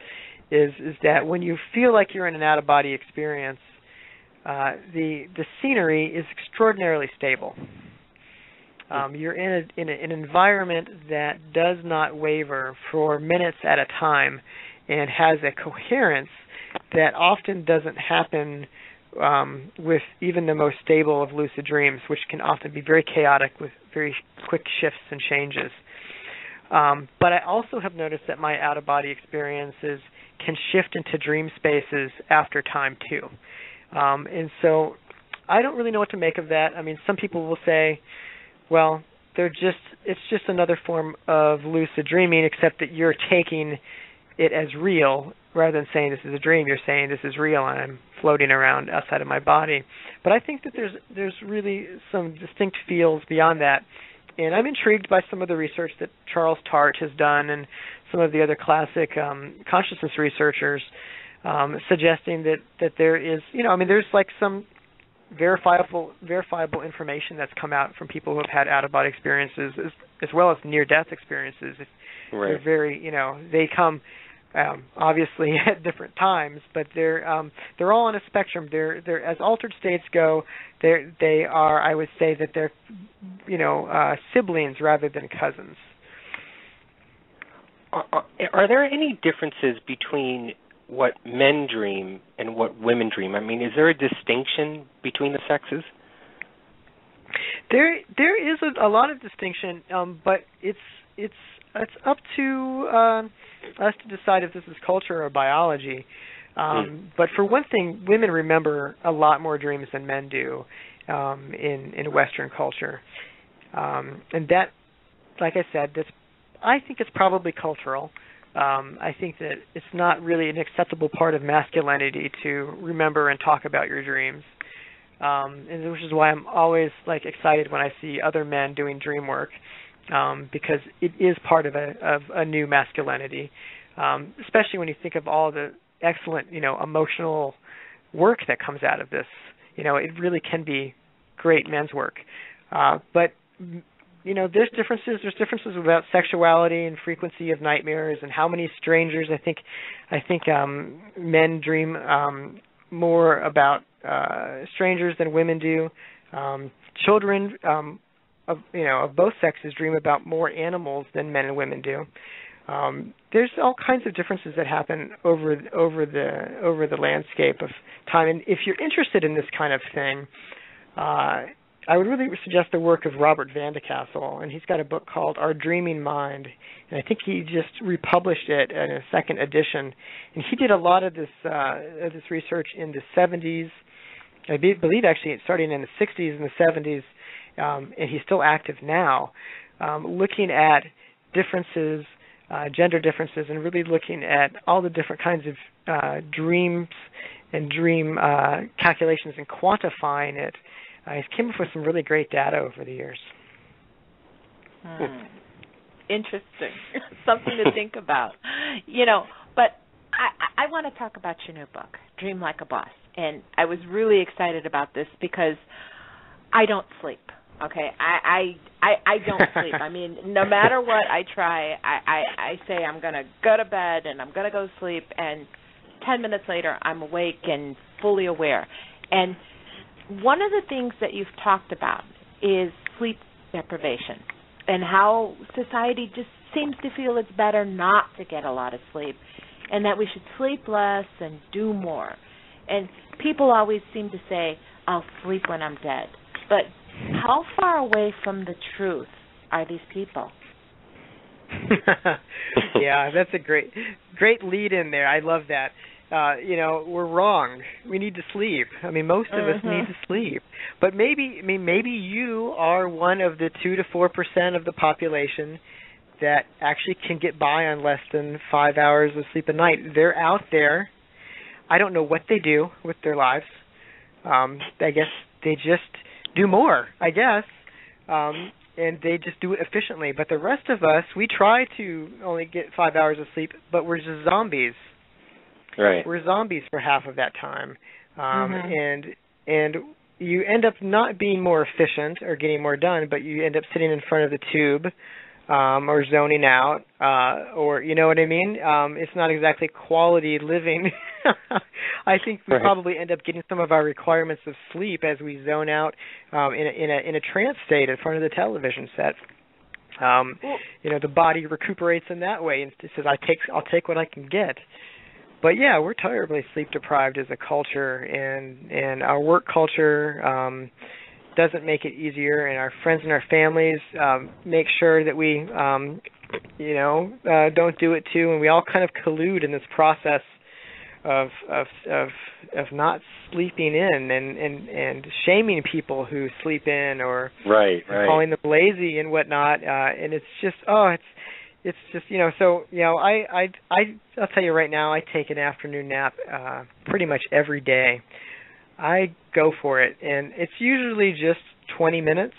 is that when you feel like you're in an out-of-body experience, the scenery is extraordinarily stable. You're in an environment that does not waver for minutes at a time, and has a coherence that often doesn't happen with even the most stable of lucid dreams, which can often be very chaotic with very quick shifts and changes. But I also have noticed that my out-of-body experiences can shift into dream spaces after time too. And so I don't really know what to make of that. I mean, some people will say, well, it's just another form of lucid dreaming, except that you're taking it as real. Rather than saying this is a dream, you're saying this is real and I'm floating around outside of my body. But I think that there's really some distinct feels beyond that. And I'm intrigued by some of the research that Charles Tart has done, and some of the other classic consciousness researchers suggesting that there is, there's like some verifiable information that's come out from people who have had out-of-body experiences, as well as near-death experiences. Right. They're very, they come obviously at different times, but they're all on a spectrum. They're as altered states go, they are, I would say that they're siblings rather than cousins. Are there any differences between what men dream and what women dream? I mean, is there a distinction between the sexes? There is a lot of distinction, but it's up to us to decide if this is culture or biology. But for one thing, women remember a lot more dreams than men do in Western culture, and that, like I said, I think it's probably cultural. I think that it's not really an acceptable part of masculinity to remember and talk about your dreams, and which is why I'm always excited when I see other men doing dream work, because it is part of a new masculinity, especially when you think of all the excellent emotional work that comes out of this. It really can be great men's work, but there's differences. There's differences about sexuality and frequency of nightmares and how many strangers. I think men dream more about strangers than women do. Children of both sexes dream about more animals than men and women do. There's all kinds of differences that happen over the landscape of time. And if you're interested in this kind of thing, I would really suggest the work of Robert Vandecastle, and he's got a book called Our Dreaming Mind, and I think he just republished it in a second edition. And he did a lot of this research in the 70s. I believe actually starting in the 60s and the 70s, and he's still active now, looking at differences, gender differences, and really looking at all the different kinds of dreams and dream calculations and quantifying it. He's came up with some really great data over the years. Interesting. Something to think about. But I want to talk about your new book, Dream Like a Boss. And I was really excited about this because I don't sleep. Okay, I don't sleep. I mean, no matter what I try, I say I'm going to go to bed and I'm going to go to sleep, and 10 minutes later I'm awake and fully aware. And one of the things that you've talked about is sleep deprivation and how society just seems to feel it's better not to get a lot of sleep and that we should sleep less and do more. And people always seem to say, I'll sleep when I'm dead. But how far away from the truth are these people? Yeah, that's a great lead in there. I love that. We're wrong. We need to sleep. I mean, most of us need to sleep. But maybe you are one of the 2 to 4% of the population that actually can get by on less than 5 hours of sleep a night. They're out there. I don't know what they do with their lives. I guess they just do more, I guess. And they just do it efficiently. But the rest of us, we try to only get 5 hours of sleep, but we're just zombies. Right. We're zombies for half of that time. And you end up not being more efficient or getting more done, but you end up sitting in front of the tube or zoning out, or you know what I mean? It's not exactly quality living. I think we probably end up getting some of our requirements of sleep as we zone out in a trance state in front of the television set. The body recuperates in that way and says, I'll take what I can get. But yeah, we're terribly sleep deprived as a culture, and our work culture doesn't make it easier, and our friends and our families make sure that we don't do it too, and we all kind of collude in this process of not sleeping in and shaming people who sleep in or calling them lazy and whatnot, and it's just I'll tell you right now, I take an afternoon nap pretty much every day. I go for it, and it's usually just 20 minutes.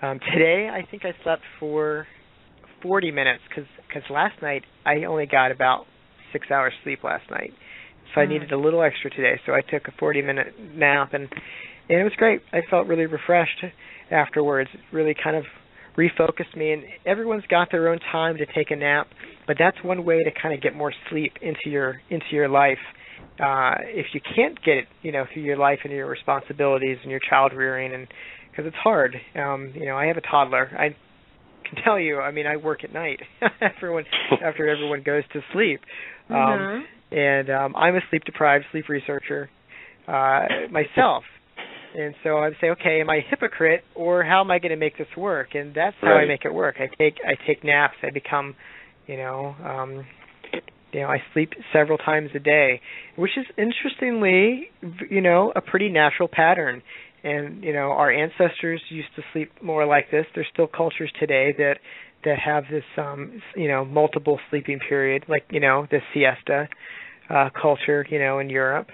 Today, I think I slept for 40 minutes because last night I only got about 6 hours sleep last night. So I needed a little extra today, so I took a 40-minute nap, and it was great. I felt really refreshed afterwards. It really kind of refocused me, and everyone's got their own time to take a nap, but that's one way to kind of get more sleep into your life. If you can't get it, through your life and your responsibilities and your child rearing, and because it's hard. I have a toddler. I can tell you, I work at night after everyone goes to sleep. And I'm a sleep-deprived sleep researcher myself. And so I'd say, okay, am I a hypocrite, or how am I going to make this work? And that's how I make it work. I take naps. I become, I sleep several times a day, which is interestingly, a pretty natural pattern. And, our ancestors used to sleep more like this. There's still cultures today that have this, multiple sleeping period, like, the siesta culture, in Europe.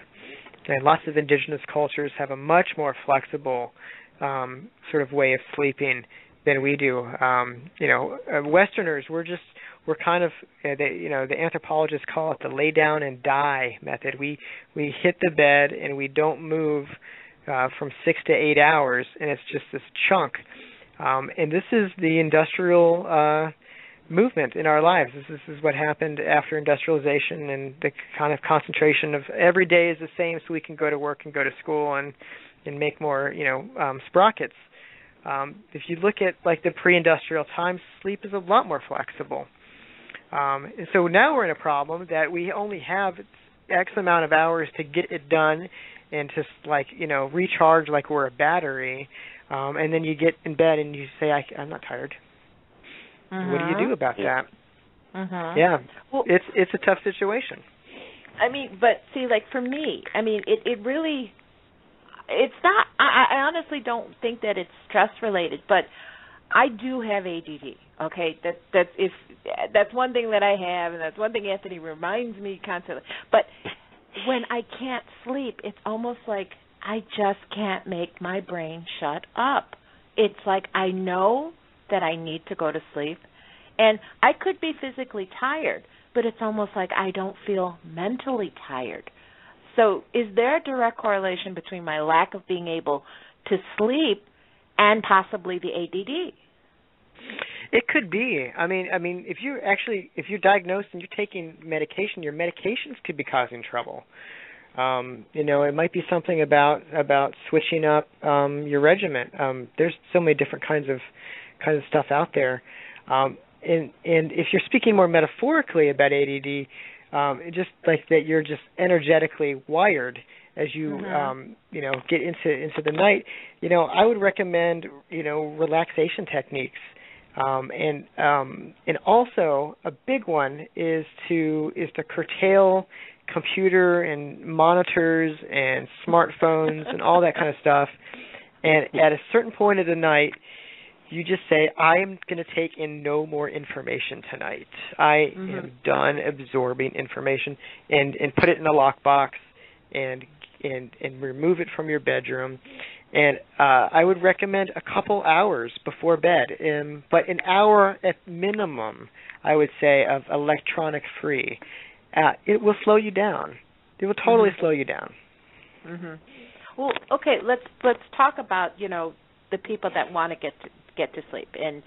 And lots of indigenous cultures have a much more flexible sort of way of sleeping than we do. Westerners, we're kind of, the anthropologists call it the lay down and die method. We hit the bed and we don't move from 6 to 8 hours, and it's just this chunk. And this is the industrial movement in our lives. This is what happened after industrialization and the kind of concentration of every day is the same, so we can go to work and go to school and make more, sprockets. If you look at like the pre-industrial times, sleep is a lot more flexible. And so now we're in a problem that we only have X amount of hours to get it done and just like, recharge like we're a battery, and then you get in bed and you say, I'm not tired. What do you do about that? Yeah, well, it's a tough situation. I mean, but see, like for me, I mean, it really, it's not. I honestly don't think that it's stress related, but I do have ADD. Okay, that's one thing that I have, and that's one thing Anthony reminds me constantly. But when I can't sleep, it's almost like I just can't make my brain shut up. It's like I know that I need to go to sleep, and I could be physically tired, but it's almost like I don't feel mentally tired. So is there a direct correlation between my lack of being able to sleep and possibly the ADD? It could be. I mean, if you're diagnosed and you're taking medication, your medications could be causing trouble. It might be something about switching up your regimen. There's so many different kinds of stuff out there. And if you're speaking more metaphorically about ADD, just like that, you're just energetically wired as you get into the night. I would recommend relaxation techniques. And also a big one is to curtail computer and monitors and smartphones and all that kind of stuff. And at a certain point of the night, you just say, I'm going to take in no more information tonight. I am done absorbing information, and put it in a lockbox and remove it from your bedroom. And I would recommend a couple hours before bed, but an hour at minimum, I would say, of electronic free. It will slow you down. It will totally slow you down. Well, okay, let's talk about the people that want to get to sleep, and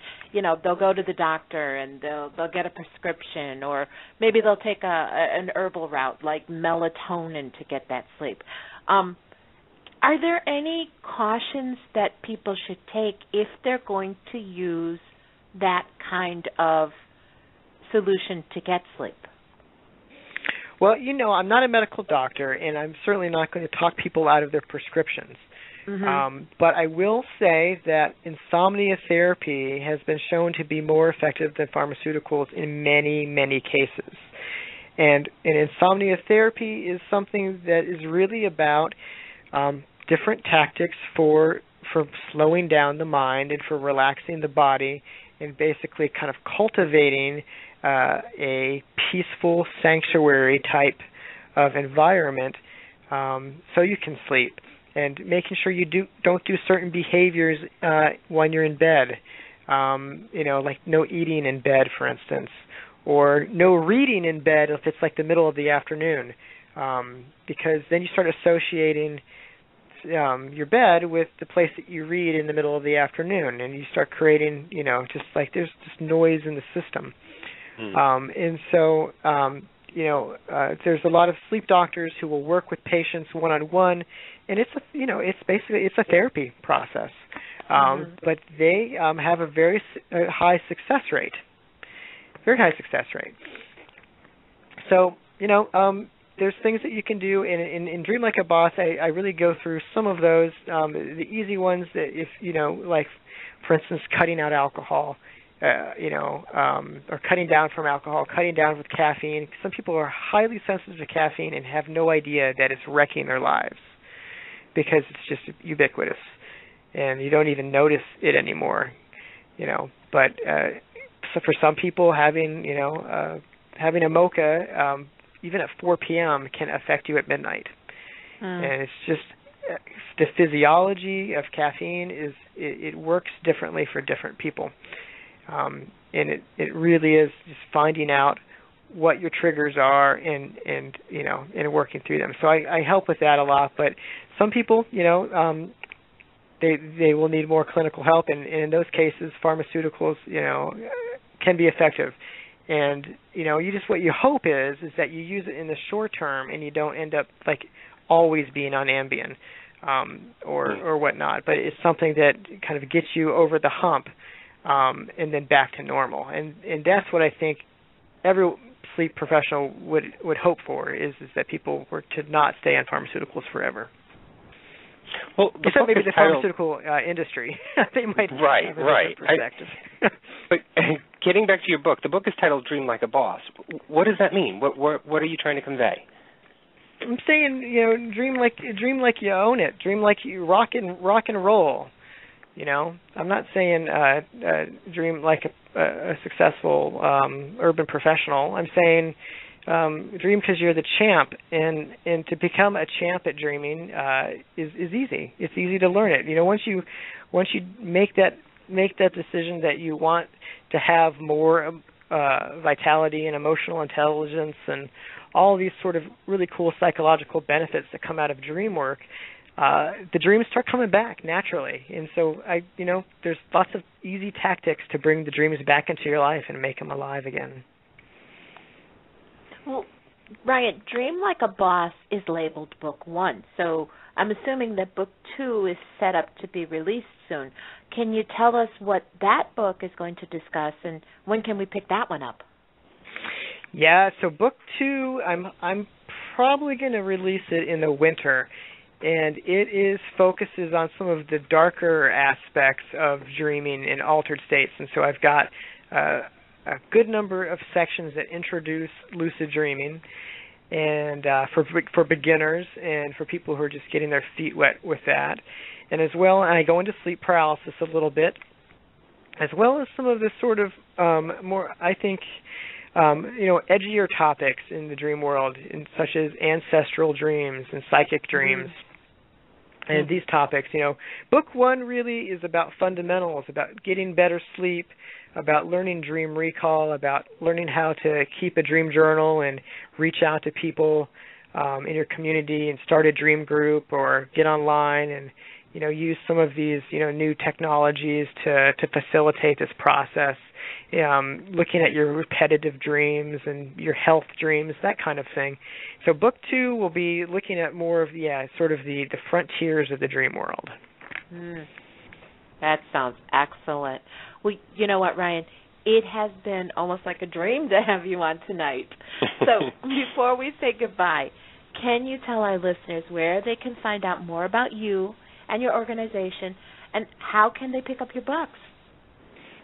they'll go to the doctor and they'll get a prescription, or maybe they'll take an herbal route like melatonin to get that sleep. Are there any cautions that people should take if they're going to use that kind of solution to get sleep? Well, I'm not a medical doctor, and I'm certainly not going to talk people out of their prescriptions. But I will say that insomnia therapy has been shown to be more effective than pharmaceuticals in many, many cases. And insomnia therapy is something that is really about different tactics for slowing down the mind and for relaxing the body, and basically kind of cultivating a peaceful sanctuary type of environment so you can sleep, and making sure you don't do certain behaviors when you're in bed, like no eating in bed, for instance, or no reading in bed if it's like the middle of the afternoon, because then you start associating your bed with the place that you read in the middle of the afternoon, and you start creating, just like there's just noise in the system. And so, there's a lot of sleep doctors who will work with patients one-on-one, and it's a therapy process. But they have a very high success rate. Very high success rate. So, there's things that you can do in Dream Like a Boss. I really go through some of those. The easy ones that if, like, for instance, cutting out alcohol, or cutting down from alcohol, cutting down with caffeine. Some people are highly sensitive to caffeine and have no idea that it's wrecking their lives because it's just ubiquitous, and you don't even notice it anymore, But so for some people, having a mocha, even at 4 p.m., can affect you at midnight. And it's just the physiology of caffeine it works differently for different people. And it really is just finding out what your triggers are and working through them. So I help with that a lot. But some people, they will need more clinical help, and in those cases, pharmaceuticals, can be effective. And what you hope is that you use it in the short term and you don't end up like always being on Ambien or whatnot. But it's something that kind of gets you over the hump. And then back to normal, and that's what I think every sleep professional would hope for is that people were to not stay on pharmaceuticals forever. Well, the except book maybe is the titled, pharmaceutical industry. They might right, have a right. different perspective. But getting back to your book, the book is titled "Dream Like a Boss." What does that mean? What are you trying to convey? I'm saying, dream like you own it. Dream like you rock and roll. I'm not saying dream like a successful urban professional. I'm saying dream because you're the champ, and to become a champ at dreaming is easy. It's easy to learn it. Once you make that decision that you want to have more vitality and emotional intelligence and all these sort of really cool psychological benefits that come out of dream work, the dreams start coming back naturally. And so there's lots of easy tactics to bring the dreams back into your life and make them alive again. Well, Ryan, Dream Like a Boss is labeled Book 1, so I'm assuming that Book 2 is set up to be released soon. Can you tell us what that book is going to discuss, and when can we pick that one up? Yeah, so Book 2, I'm probably going to release it in the winter, and it focuses on some of the darker aspects of dreaming in altered states, and so I've got a good number of sections that introduce lucid dreaming, and for beginners and for people who are just getting their feet wet with that, and as well, I go into sleep paralysis a little bit, as well as some of the sort of more, I think, edgier topics in the dream world, such as ancestral dreams and psychic dreams. And these topics, Book 1 really is about fundamentals, about getting better sleep, about learning dream recall, about learning how to keep a dream journal and reach out to people in your community and start a dream group or get online and, use some of these, new technologies to facilitate this process. Looking at your repetitive dreams and your health dreams, that kind of thing. So Book 2 will be looking at more of sort of the frontiers of the dream world. That sounds excellent. Well, you know what, Ryan? It has been almost like a dream to have you on tonight. So before we say goodbye, can you tell our listeners where they can find out more about you and your organization, and how can they pick up your books?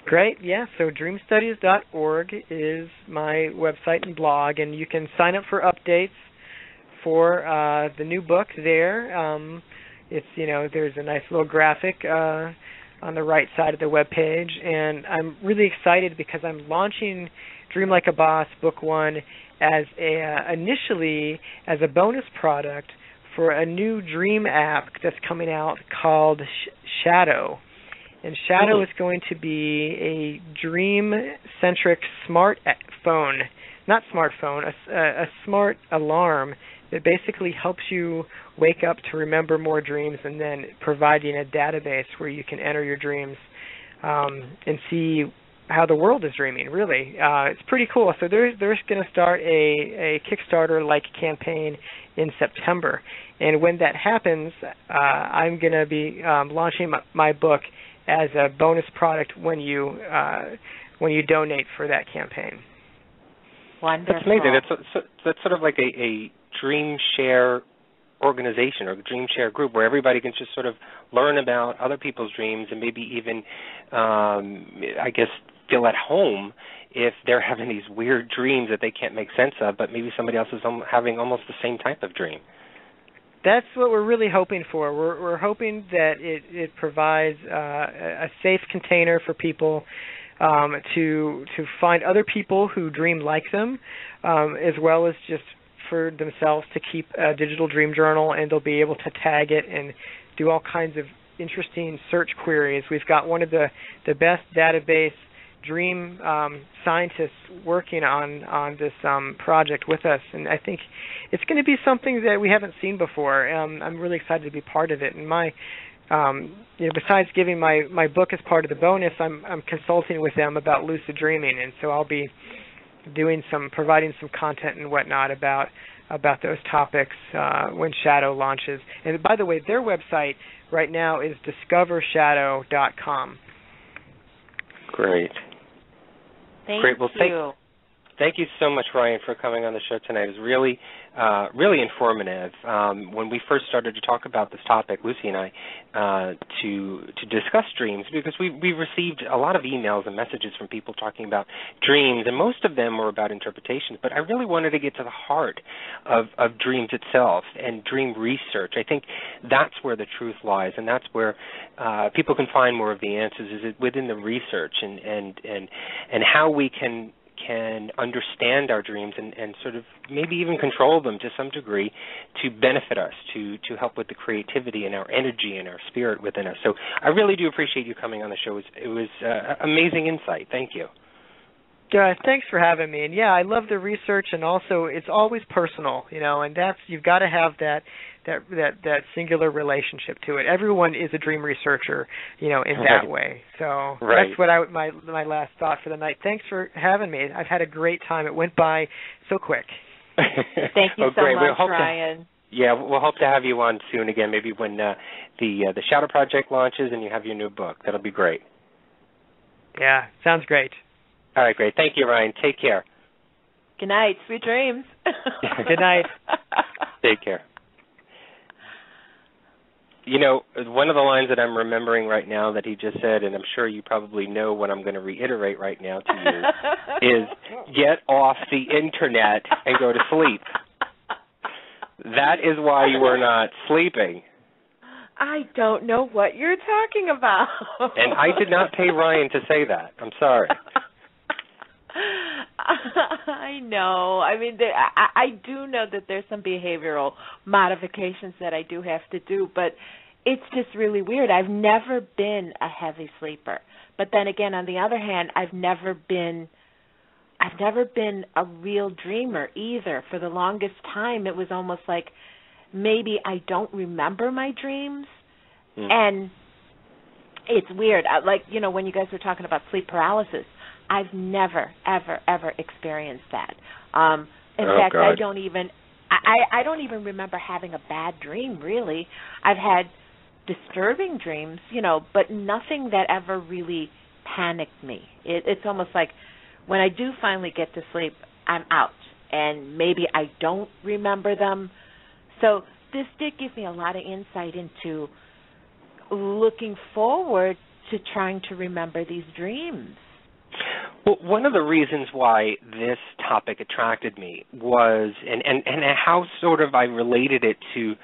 Great, yeah. So dreamstudies.org is my website and blog, and you can sign up for updates for the new book there. It's, there's a nice little graphic on the right side of the web page, and I'm really excited because I'm launching Dream Like a Boss Book 1 as initially as a bonus product for a new dream app that's coming out called Shadow. And Shadow is going to be a dream-centric smartphone, not smartphone, a smart alarm that basically helps you wake up to remember more dreams, and then providing a database where you can enter your dreams and see how the world is dreaming, really. It's pretty cool. So they're going to start a Kickstarter-like campaign in September. And when that happens, I'm going to be launching my book as a bonus product when you donate for that campaign. Wonderful. That's amazing. That's sort of like a dream share organization or a dream share group where everybody can just sort of learn about other people's dreams and maybe even, I guess, feel at home if they're having these weird dreams that they can't make sense of, but maybe somebody else is having almost the same type of dream. That's what we're really hoping for. We're hoping that it provides a safe container for people to find other people who dream like them, as well as just for themselves to keep a digital dream journal, and they'll be able to tag it and do all kinds of interesting search queries. We've got one of the best database dream scientists working on this project with us, and I think it's going to be something that we haven't seen before. I'm really excited to be part of it. And my, besides giving my book as part of the bonus, I'm consulting with them about lucid dreaming, and so I'll be providing some content and whatnot about those topics when Shadow launches. And by the way, their website right now is discovershadow.com. Great. Thank Great. Well, you. Thank you so much, Ryan, for coming on the show tonight. It was really, really informative. When we first started to talk about this topic, Lucy and I, to discuss dreams, because we received a lot of emails and messages from people talking about dreams, and most of them were about interpretations. But I really wanted to get to the heart of dreams itself and dream research. I think that's where the truth lies, and that's where people can find more of the answers, is it within the research and how we can understand our dreams and sort of maybe even control them to some degree to benefit us, to help with the creativity and our energy and our spirit within us. So I really do appreciate you coming on the show. It was amazing insight. Thank you. Guys, thanks for having me. And yeah, I love the research, and also it's always personal, and that's, you've got to have that singular relationship to it. Everyone is a dream researcher, in that way. So that's what my last thought for the night. Thanks for having me. I've had a great time. It went by so quick. Thank you so much, Ryan. We'll hope to have you on soon again, maybe when the Shadow Project launches and you have your new book. That'll be great. Yeah, sounds great. All right, great. Thank you, Ryan. Take care. Good night. Sweet dreams. Good night. Take care. One of the lines that I'm remembering right now that he just said, and I'm sure you probably know what I'm going to reiterate right now to you, is get off the Internet and go to sleep. That is why you were not sleeping. I don't know what you're talking about. And I did not pay Ryan to say that. I'm sorry. I know. I mean, I do know that there's some behavioral modifications that I do have to do, but it's just really weird. I've never been a heavy sleeper. But then again, on the other hand, I've never been a real dreamer either. For the longest time, it was almost like maybe I don't remember my dreams. And it's weird. When you guys were talking about sleep paralysis, I've never, ever, ever experienced that. In fact, God. I don't even remember having a bad dream, really. I've had disturbing dreams, but nothing that ever really panicked me. It's almost like when I do finally get to sleep, I'm out, and maybe I don't remember them. So this did give me a lot of insight into looking forward to trying to remember these dreams. Well, one of the reasons why this topic attracted me was, and how sort of I related it to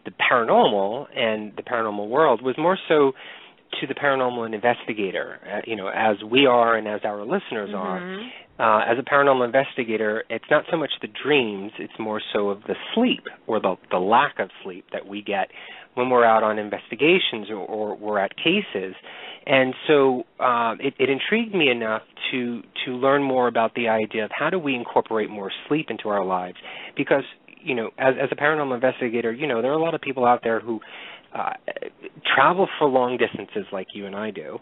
the paranormal and the paranormal world, was more so to the paranormal investigator, as we are and as our listeners are. As a paranormal investigator, it's not so much the dreams, it's more so of the sleep or the lack of sleep that we get when we're out on investigations or we're at cases. And so it intrigued me enough to learn more about the idea of how do we incorporate more sleep into our lives. Because, as a paranormal investigator, there are a lot of people out there who travel for long distances like you and I do,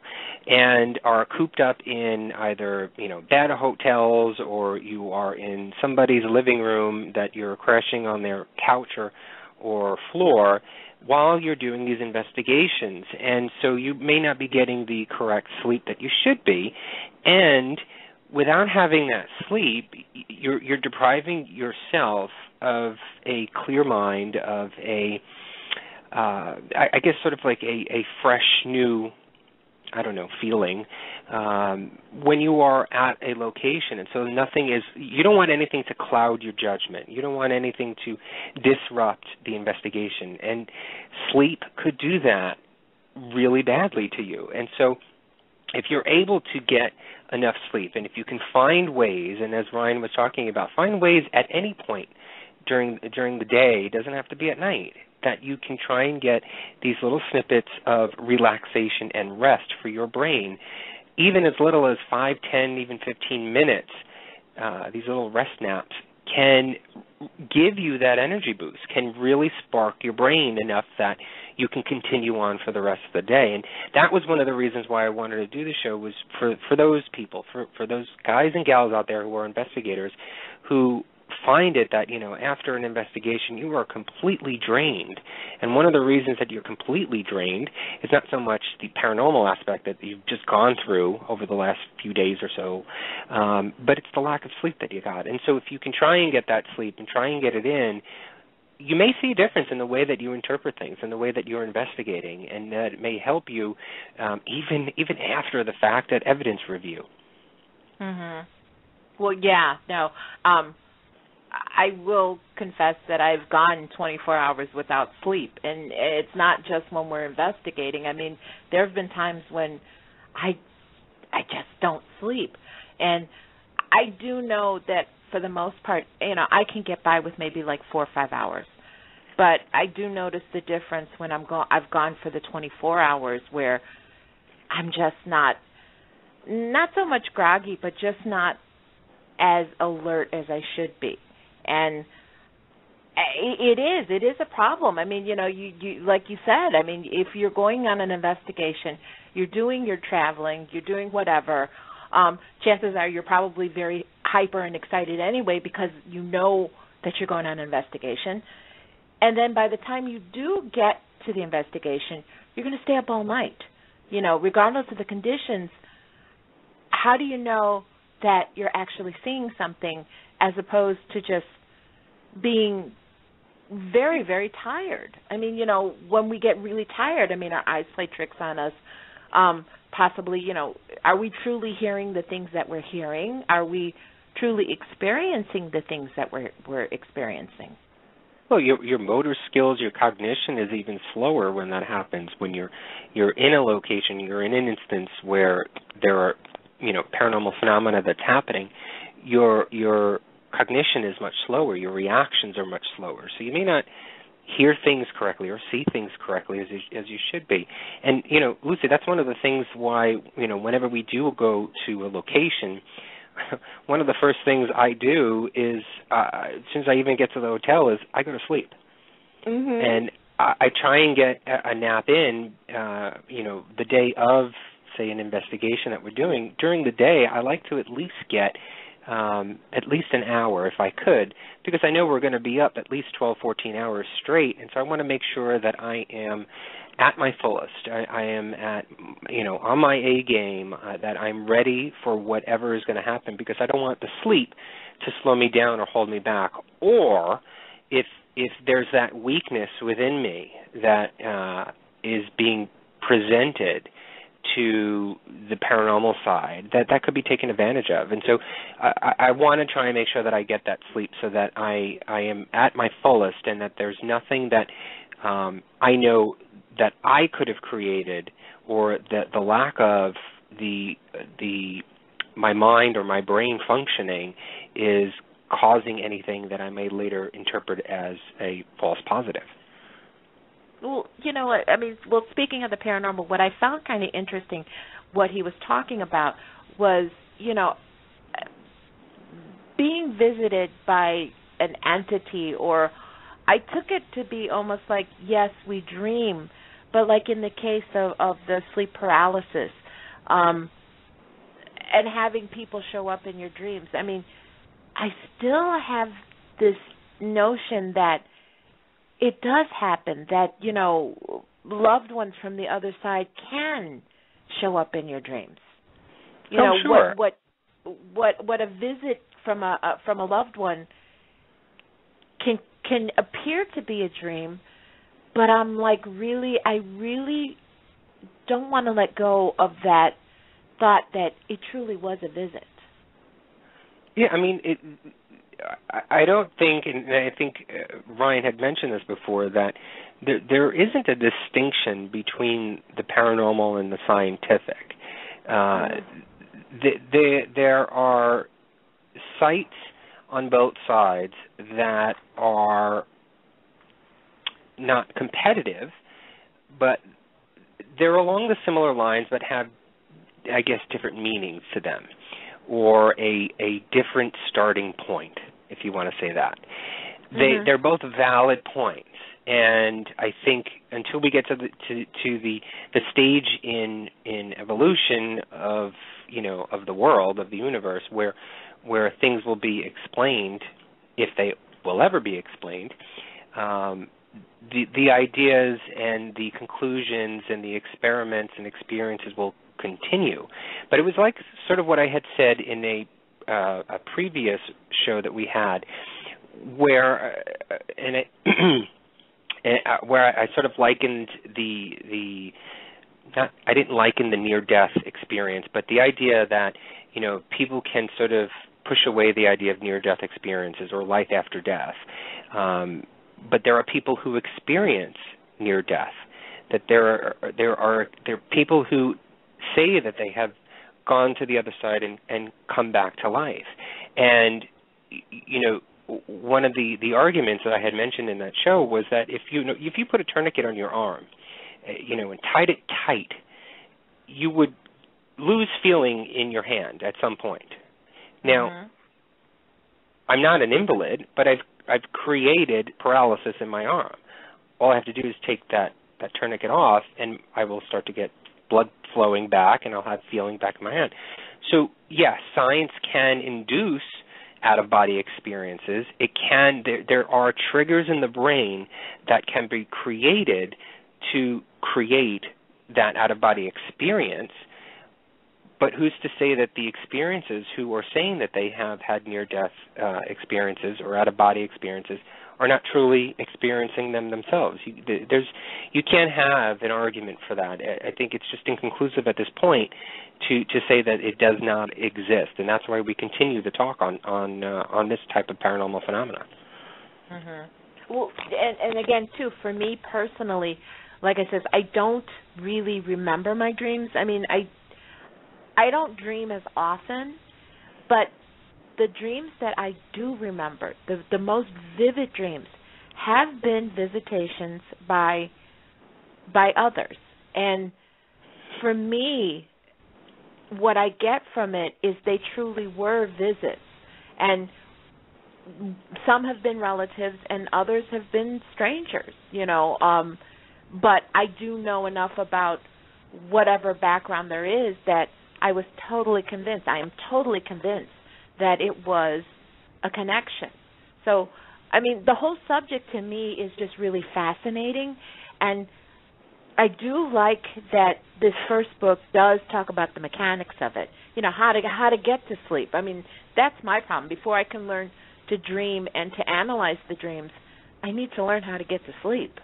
and are cooped up in either, bad hotels, or you are in somebody's living room that you're crashing on their couch or floor while you're doing these investigations. And so you may not be getting the correct sleep that you should be. And without having that sleep, you're depriving yourself of a clear mind, of I guess sort of like a fresh, new, feeling when you are at a location. And so you don't want anything to cloud your judgment. You don't want anything to disrupt the investigation. And sleep could do that really badly to you. And so if you're able to get enough sleep, and if you can find ways, and as Ryan was talking about, find ways at any point during the day, it doesn't have to be at night, that you can try and get these little snippets of relaxation and rest for your brain, even as little as 5, 10, even 15 minutes. These little rest naps can give you that energy boost, can really spark your brain enough that you can continue on for the rest of the day. And that was one of the reasons why I wanted to do the show, was for those people, for those guys and gals out there who are investigators who find it that, after an investigation, you are completely drained. And one of the reasons that you're completely drained is not so much the paranormal aspect that you've just gone through over the last few days or so, but it's the lack of sleep that you got. And so if you can try and get that sleep and try and get it in, you may see a difference in the way that you interpret things and the way that you're investigating, and that it may help you even after the fact at evidence review. Mhm. Well, yeah, no. I will confess that I've gone 24 hours without sleep, and it's not just when we're investigating. I mean, there have been times when I just don't sleep, and I do know that for the most part, I can get by with maybe like 4 or 5 hours, but I do notice the difference when I've gone for the 24 hours where I'm just not so much groggy, but just not as alert as I should be. And it is a problem. I mean, you like you said, I mean, if you're going on an investigation, you're doing your traveling, you're doing whatever, chances are you're probably very hyper and excited anyway because you know that you're going on an investigation. And then by the time you do get to the investigation, you're going to stay up all night. Regardless of the conditions, how do you know that you're actually seeing something as opposed to just being very, very tired? I mean, when we get really tired, I mean, our eyes play tricks on us. Possibly, are we truly hearing the things that we're hearing? Are we truly experiencing the things that we're experiencing? Well, your motor skills, your cognition is even slower when that happens. When you're in a location, you're in an instance where there are paranormal phenomena that's happening, your cognition is much slower. Your reactions are much slower. So you may not hear things correctly or see things correctly as you should be. And, Lucy, that's one of the things why, whenever we do go to a location, one of the first things I do is, as soon as I even get to the hotel, is I go to sleep. Mm-hmm. And I try and get a nap in, the day of, say, an investigation that we're doing. During the day, I like to at least get at least an hour if I could, because I know we're going to be up at least 12, 14 hours straight, and so I want to make sure that I am at my fullest. I am at, on my A game, that I'm ready for whatever is going to happen, because I don't want the sleep to slow me down or hold me back. Or if there's that weakness within me that is being presented to the paranormal side, that could be taken advantage of. And so I want to try and make sure that I get that sleep so that I am at my fullest, and that there's nothing that I know that I could have created, or that the lack of my mind or my brain functioning is causing anything that I may later interpret as a false positive. Well, I mean, speaking of the paranormal, what I found kind of interesting, what he was talking about was, being visited by an entity, or I took it to be almost like, yes, we dream, but like in the case of the sleep paralysis, and having people show up in your dreams. I mean, I still have this notion that it does happen, that, loved ones from the other side can show up in your dreams. Sure. What a visit from a loved one can appear to be a dream, but I'm like, I really don't want to let go of that thought that it truly was a visit. Yeah, I mean, I don't think, and I think Ryan had mentioned this before, that there isn't a distinction between the paranormal and the scientific. There are sites on both sides that are not competitive, but they're along the similar lines, but have, I guess, different meanings to them, or a different starting point, if you want to say that. They're both valid points, and I think until we get to the stage in evolution of the world, of the universe, where things will be explained if they will ever be explained, the ideas and the conclusions and the experiments and experiences will continue. But it was like sort of what I had said in a previous show that we had, where where I sort of likened I didn't liken the near-death experience, but the idea that, you know, people can sort of push away the idea of near-death experiences or life after death. But there are people who experience near-death. That there are people who say that they have gone to the other side and come back to life. And, you know, one of the arguments that I had mentioned in that show was that if you put a tourniquet on your arm, you know, and tied it tight, you would lose feeling in your hand at some point. Now, I'm not an invalid, but I've created paralysis in my arm. All I have to do is take that tourniquet off, and I will start to get blood flowing back, and I'll have feeling back in my hand. So, yes, science can induce out-of-body experiences. It can. There are triggers in the brain that can be created to create that out-of-body experience. But who's to say that the experiences who are saying that they have had near-death experiences or out-of-body experiences are not truly experiencing them themselves? You can't have an argument for that. I think it's just inconclusive at this point to say that it does not exist, and that's why we continue to talk on this type of paranormal phenomena. Well, and again, too, for me personally, like I said, I don't really remember my dreams. I mean, I don't dream as often, but the dreams that I do remember, the most vivid dreams, have been visitations by others. And for me, what I get from it is they truly were visits. And some have been relatives and others have been strangers, you know. But I do know enough about whatever background there is that I was totally convinced, I am totally convinced that it was a connection. So, I mean, the whole subject to me is just really fascinating, and I do like that this first book does talk about the mechanics of it, you know, how to get to sleep. I mean, that's my problem. Before I can learn to dream and to analyze the dreams, I need to learn how to get to sleep.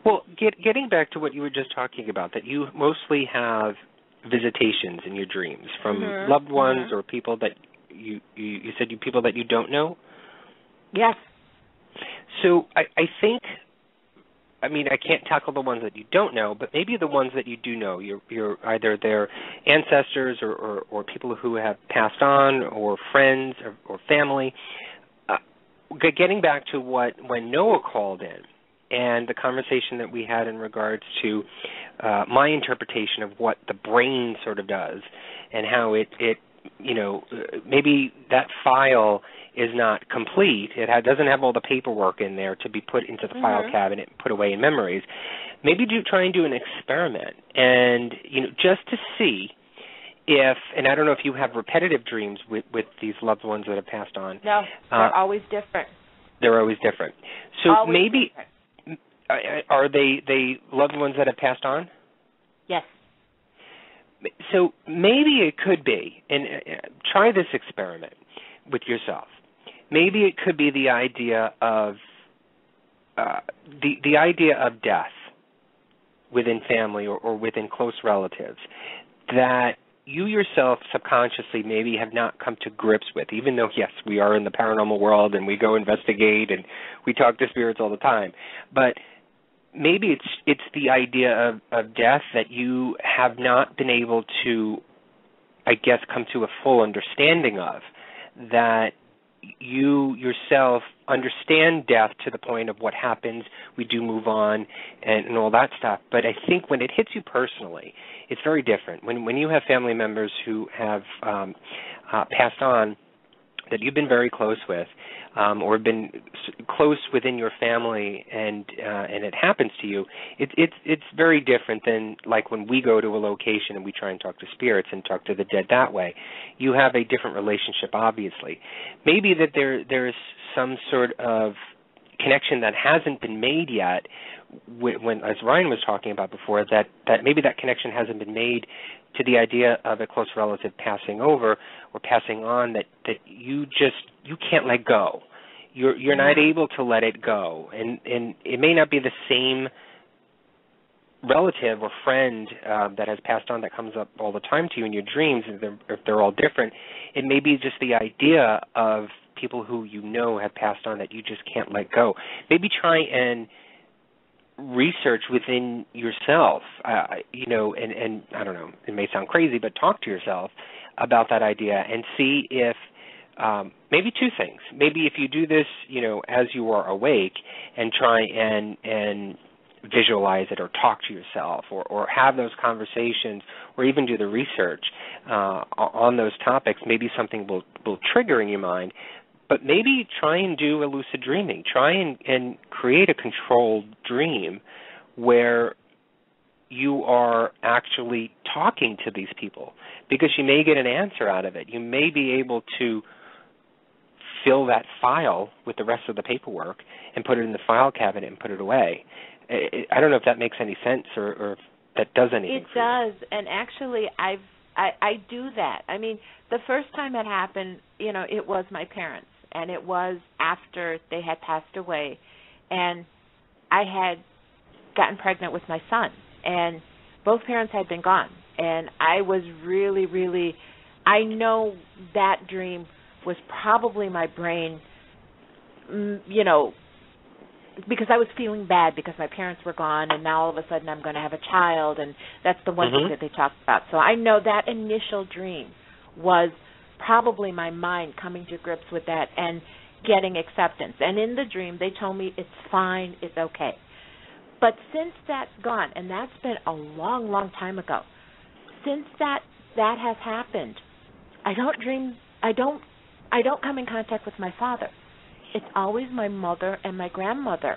Well, getting back to what you were just talking about, that you mostly have visitations in your dreams from loved ones or people that you said people that you don't know? Yes. So I think, I mean, I can't tackle the ones that you don't know, but maybe the ones that you do know, you're either their ancestors or people who have passed on, or friends or family. Getting back to when Noah called in, and the conversation that we had in regards to my interpretation of what the brain sort of does, and how it you know, maybe that file is not complete. It doesn't have all the paperwork in there to be put into the file cabinet and put away in memories. Maybe try and do an experiment, and, you know, just to see if, and I don't know if you have repetitive dreams with these loved ones that have passed on. No, they're always different. They're always different. So always maybe different. Are they loved ones that have passed on? Yes. So maybe it could be, and try this experiment with yourself. Maybe it could be the idea of the idea of death within family or within close relatives that you yourself subconsciously maybe have not come to grips with, even though, yes, we are in the paranormal world and we go investigate and we talk to spirits all the time. But maybe it's the idea of death that you have not been able to, I guess, come to a full understanding of, that you yourself understand death to the point of what happens, we do move on, and all that stuff. But I think when it hits you personally, it's very different. When you have family members who have passed on, that you've been very close with, or been close within your family, and it happens to you, it's very different than like when we go to a location and we try and talk to spirits and talk to the dead that way. You have a different relationship, obviously. Maybe that there's some sort of connection that hasn't been made yet, when, as Ryan was talking about before, that maybe that connection hasn't been made to the idea of a close relative passing over or passing on, that you can't let go. You're not able to let it go, and it may not be the same relative or friend that has passed on that comes up all the time to you in your dreams. If they're all different, it may be just the idea of people who you know have passed on that you just can't let go. Maybe try and research within yourself, and I don't know, it may sound crazy, but talk to yourself about that idea and see if maybe two things. Maybe if you do this, as you are awake, and try and visualize it or talk to yourself or have those conversations or even do the research on those topics, maybe something will trigger in your mind. But maybe try and do a lucid dreaming. Try and create a controlled dream where you are actually talking to these people, because you may get an answer out of it. You may be able to fill that file with the rest of the paperwork and put it in the file cabinet and put it away. I don't know if that makes any sense or if that does anything. It does, and actually I do that. I mean, the first time it happened, it was my parents. And it was after they had passed away, and I had gotten pregnant with my son, and both parents had been gone. And I was really, really, I know that dream was probably my brain, because I was feeling bad because my parents were gone, and now all of a sudden I'm going to have a child, and that's the one thing that they talked about. So I know that initial dream was probably my mind coming to grips with that and getting acceptance. And in the dream, they told me it's fine, it's okay. But since that's gone, and that's been a long, long time ago, since that has happened, I don't dream. I don't come in contact with my father. It's always my mother and my grandmother,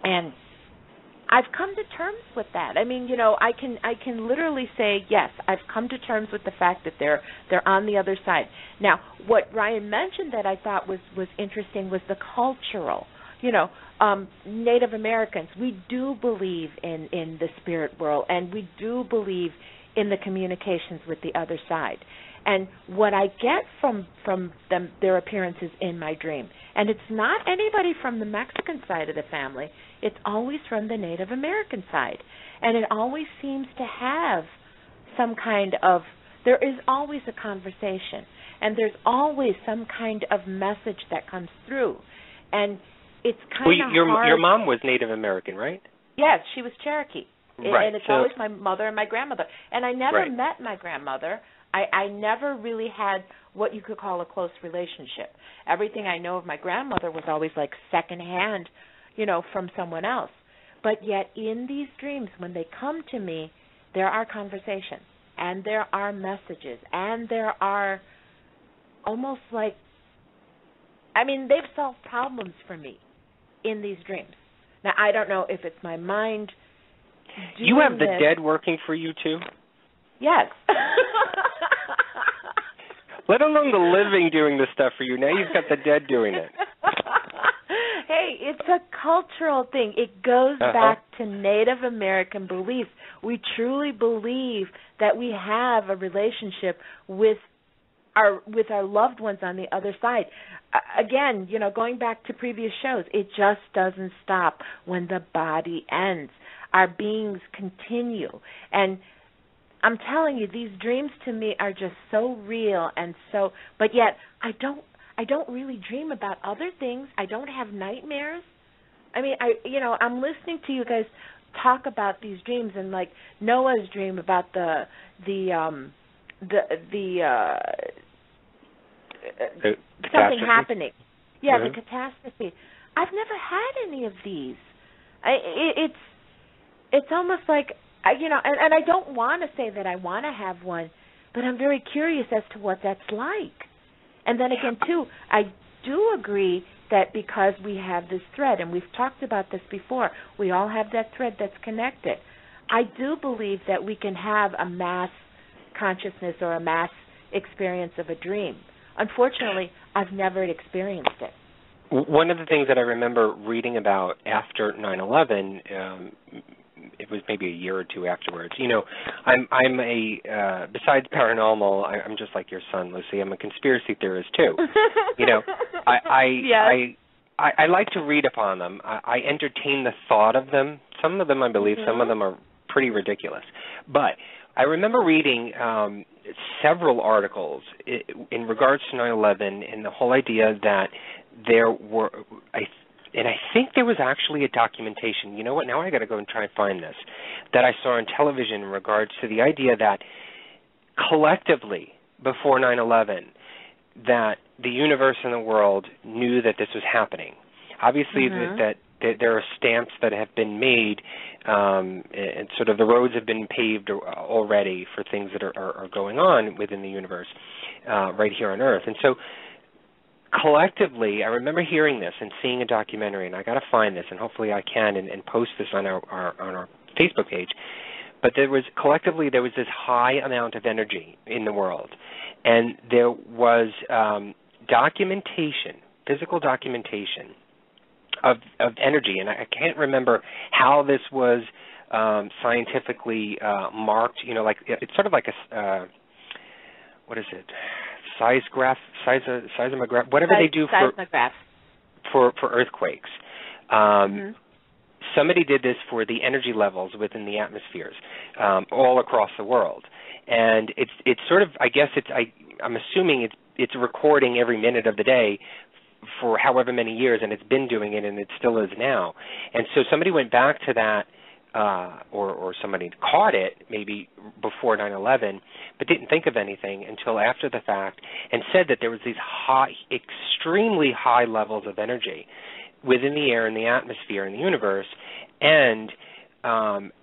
and I've come to terms with that. I mean, I can literally say, yes, I've come to terms with the fact that they're on the other side. Now, what Ryan mentioned that I thought was interesting was the cultural. Native Americans, we do believe in the spirit world, and we do believe in the communications with the other side. And what I get from them, their appearances in my dream, and it's not anybody from the Mexican side of the family, it's always from the Native American side. And it always seems to have some kind of, there is always a conversation, and there's always some kind of message that comes through. And it's kind of hard. Your mom was Native American, right? Yes, she was Cherokee. Right. And it's always my mother and my grandmother. And I never met my grandmother. I never really had what you could call a close relationship. Everything I know of my grandmother was always like secondhand, from someone else. But yet in these dreams, when they come to me, there are conversations, and there are messages, and there are almost like, they've solved problems for me in these dreams. Now, I don't know if it's my mind doing You have the this. dead working for you, too? Yes. Let alone the living doing this stuff for you. Now you've got the dead doing it. Hey, it's a cultural thing. It goes back to Native American beliefs. We truly believe that we have a relationship with our loved ones on the other side. Again, going back to previous shows, it just doesn't stop when the body ends. Our beings continue. And I'm telling you, these dreams to me are just so real and so, but yet I don't really dream about other things. I don't have nightmares. I'm listening to you guys talk about these dreams, and like Noah's dream about something happening. Yeah, the catastrophe. I've never had any of these. It's almost like, and I don't want to say that I want to have one, but I'm very curious as to what that's like. And then again, too, I do agree that because we have this thread, and we've talked about this before, we all have that thread that's connected. I do believe that we can have a mass consciousness or a mass experience of a dream. Unfortunately, I've never experienced it. One of the things that I remember reading about after 9/11, it was maybe a year or two afterwards. You know, I'm a besides paranormal, I'm just like your son, Lucy. I'm a conspiracy theorist too. You know, I like to read upon them. I entertain the thought of them. Some of them I believe, some of them are pretty ridiculous. But I remember reading several articles in regards to 9/11 and the whole idea that there were, and I think there was actually a documentation. You know what? Now I got to go and try and find this that I saw on television in regards to the idea that collectively before 9/11, that the universe and the world knew that this was happening. Obviously, that there are stamps that have been made, and sort of the roads have been paved already for things that are going on within the universe right here on Earth. And so collectively, I remember hearing this and seeing a documentary, and I got to find this, and hopefully I can and post this on our Facebook page. But there was this high amount of energy in the world, and there was documentation, physical documentation of energy, and I can't remember how this was scientifically marked. You know, like it's sort of like a what is it? Seismograph, whatever they do for earthquakes. Somebody did this for the energy levels within the atmospheres all across the world, and it's sort of, I guess I'm assuming it's recording every minute of the day for however many years, and it's been doing it, and it still is now. And so somebody went back to that, or somebody caught it maybe before 9/11, but didn't think of anything until after the fact, and said that there was these high, extremely high levels of energy within the air and the atmosphere and the universe, and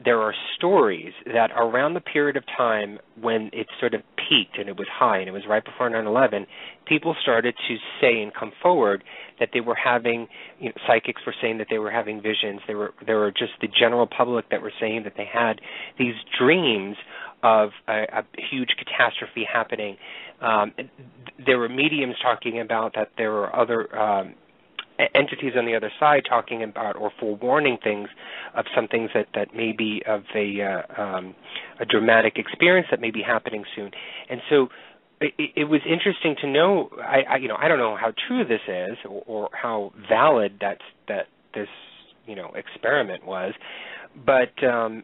there are stories that around the period of time when it sort of peaked and it was high, and it was right before 9/11, people started to say and come forward that they were having, you know, psychics were saying that they were having visions. There were just the general public that were saying that they had these dreams of a huge catastrophe happening. There were mediums talking about that there were other entities on the other side talking about or forewarning things of some things that may be of a dramatic experience that may be happening soon. And so it was interesting to know. I don't know how true this is or how valid that this experiment was, but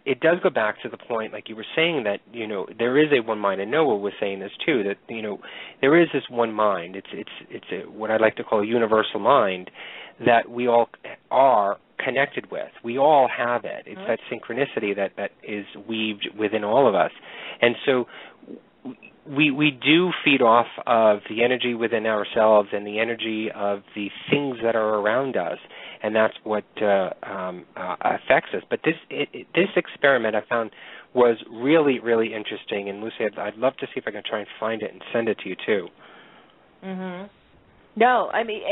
it does go back to the point, like you were saying, that there is a one mind, and Noah was saying this too, that there is this one mind. It's what I like to call a universal mind that we all are connected with. We all have it. It's that synchronicity that is weaved within all of us, and so we do feed off of the energy within ourselves and the energy of the things that are around us, and that's what affects us. But this experiment I found was really, really interesting, and Lucy, I'd love to see if I can try and find it and send it to you too. No, I mean,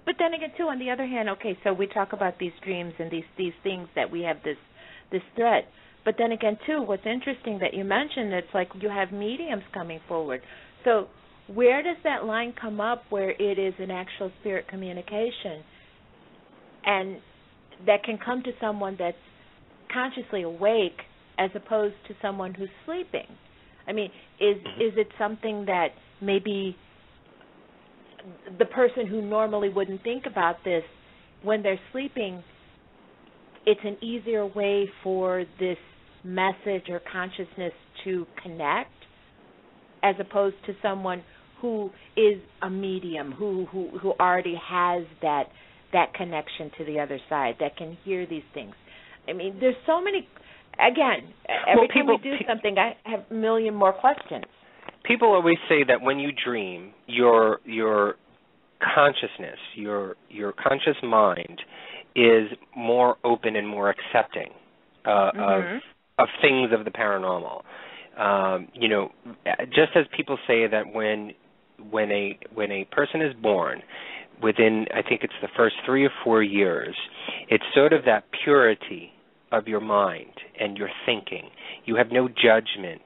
but then again too, on the other hand, okay, so we talk about these dreams and these things that we have this thread. But then again, too, what's interesting that you mentioned, it's like you have mediums coming forward. So where does that line come up where it is an actual spirit communication and that can come to someone that's consciously awake as opposed to someone who's sleeping? I mean, is it something that maybe the person who normally wouldn't think about this, when they're sleeping, it's an easier way for this message or consciousness to connect, as opposed to someone who is a medium, who already has that connection to the other side, that can hear these things? I mean, there's so many. Again, every time we do something, I have a million more questions. People always say that when you dream, your consciousness, your conscious mind, is more open and more accepting of things of the paranormal. Just as people say that when when a person is born, within, I think it's the first 3 or 4 years, it's sort of that purity of your mind and your thinking. You have no judgment.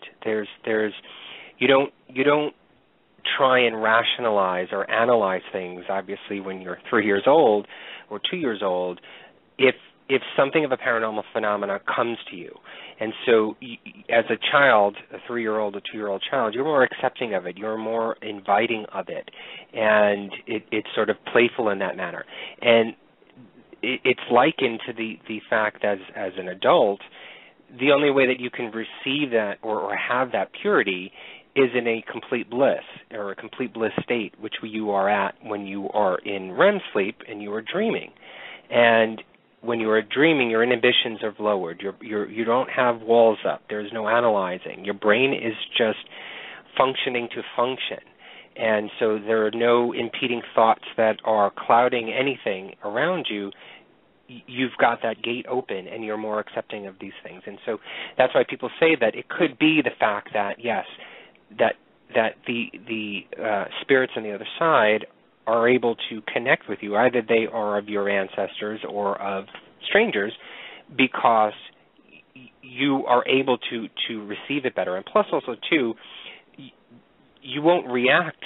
You don't try and rationalize or analyze things, obviously, when you're 3 years old or 2 years old, if something of a paranormal phenomena comes to you. And so as a child, a 3-year-old or 2-year-old child, you're more accepting of it. You're more inviting of it. And it's sort of playful in that manner. And it's likened to the fact as an adult, the only way that you can receive that or have that purity is in a complete bliss or a complete bliss state, which you are at when you are in REM sleep and you are dreaming. And when you are dreaming, your inhibitions are lowered. You don't have walls up. There's no analyzing. Your brain is just functioning to function. And so there are no impeding thoughts that are clouding anything around you. You've got that gate open and you're more accepting of these things. And so that's why people say that it could be the fact that, yes, that the spirits on the other side are able to connect with you. Either they are of your ancestors or of strangers, because you are able to receive it better. And plus also, too, you won't react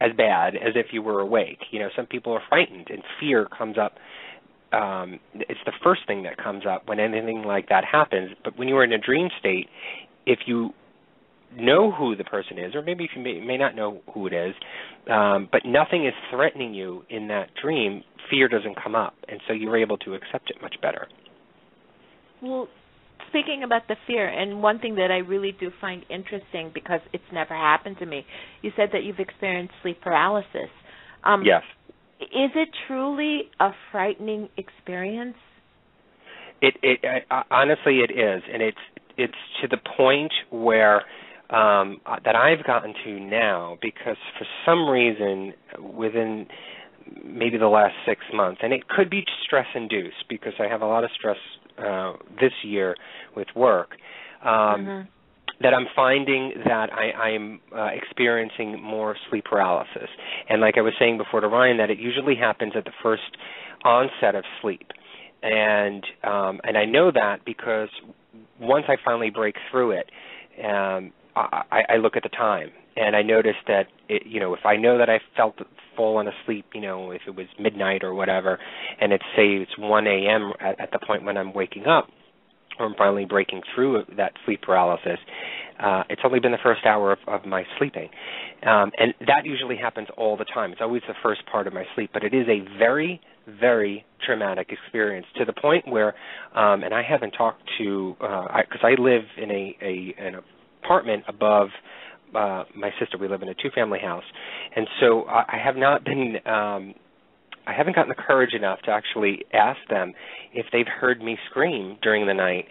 as bad as if you were awake. You know, some people are frightened and fear comes up. It's the first thing that comes up when anything like that happens. But when you are in a dream state, if you know who the person is, or maybe if you may not know who it is, but nothing is threatening you in that dream, fear doesn't come up, and so you're able to accept it much better. Well, speaking about the fear, and one thing that I really do find interesting, because it's never happened to me, you said that you've experienced sleep paralysis. Yes. Is it truly a frightening experience? Honestly, it is, and it's to the point where that I've gotten to now, because for some reason within maybe the last 6 months, and it could be stress-induced because I have a lot of stress this year with work, that I'm finding that I'm experiencing more sleep paralysis. And like I was saying before to Ryan, that it usually happens at the first onset of sleep. And I know that because once I finally break through it, I look at the time, and I notice that, if I know that I felt fallen asleep, if it was midnight or whatever, and it's 1 a.m. at the point when I'm waking up, or I'm finally breaking through that sleep paralysis, it's only been the first hour of my sleeping. And that usually happens all the time. It's always the first part of my sleep, but it is a very, very traumatic experience, to the point where, and I haven't talked to, because I live in an apartment above my sister. We live in a 2-family house, and so I haven't gotten the courage enough to actually ask them if they've heard me scream during the night,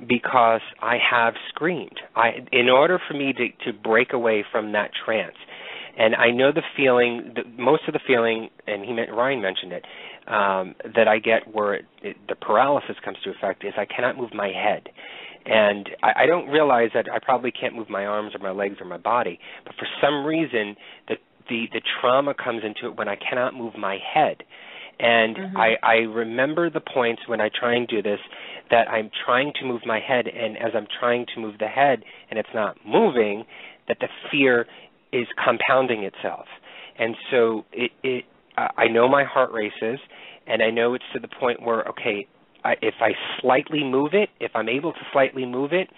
because I have screamed. In order for me to break away from that trance, and I know the feeling, most of the feeling, and Ryan mentioned it, that I get where the paralysis comes to effect is I cannot move my head. And I don't realize that I probably can't move my arms or my legs or my body, but for some reason the trauma comes into it when I cannot move my head. And I remember the points when I try and do this, that I'm trying to move my head, and as I'm trying to move the head and it's not moving, that the fear is compounding itself. And so I know my heart races, and I know it's to the point where, okay, if I slightly move it, if I'm able to slightly move it,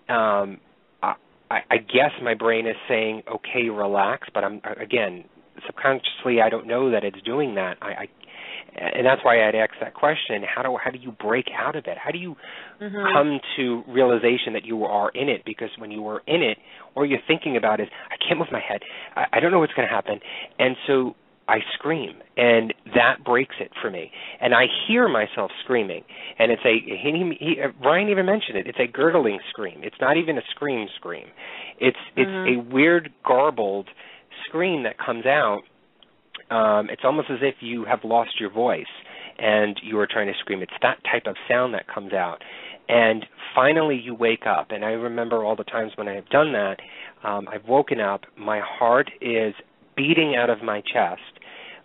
I guess my brain is saying, okay, relax, but again, subconsciously I don't know that it's doing that. And that's why I'd ask that question, how do you break out of it? How do you come to realization that you are in it? Because when you are in it, all you're thinking about is, I can't move my head. I don't know what's going to happen. And so I scream, and that breaks it for me. And I hear myself screaming, and it's Ryan even mentioned it, it's a gurgling scream. It's not even a scream. It's a weird, garbled scream that comes out. It's almost as if you have lost your voice and you are trying to scream. It's that type of sound that comes out. And finally you wake up. And I remember all the times when I have done that, I've woken up, my heart is beating out of my chest.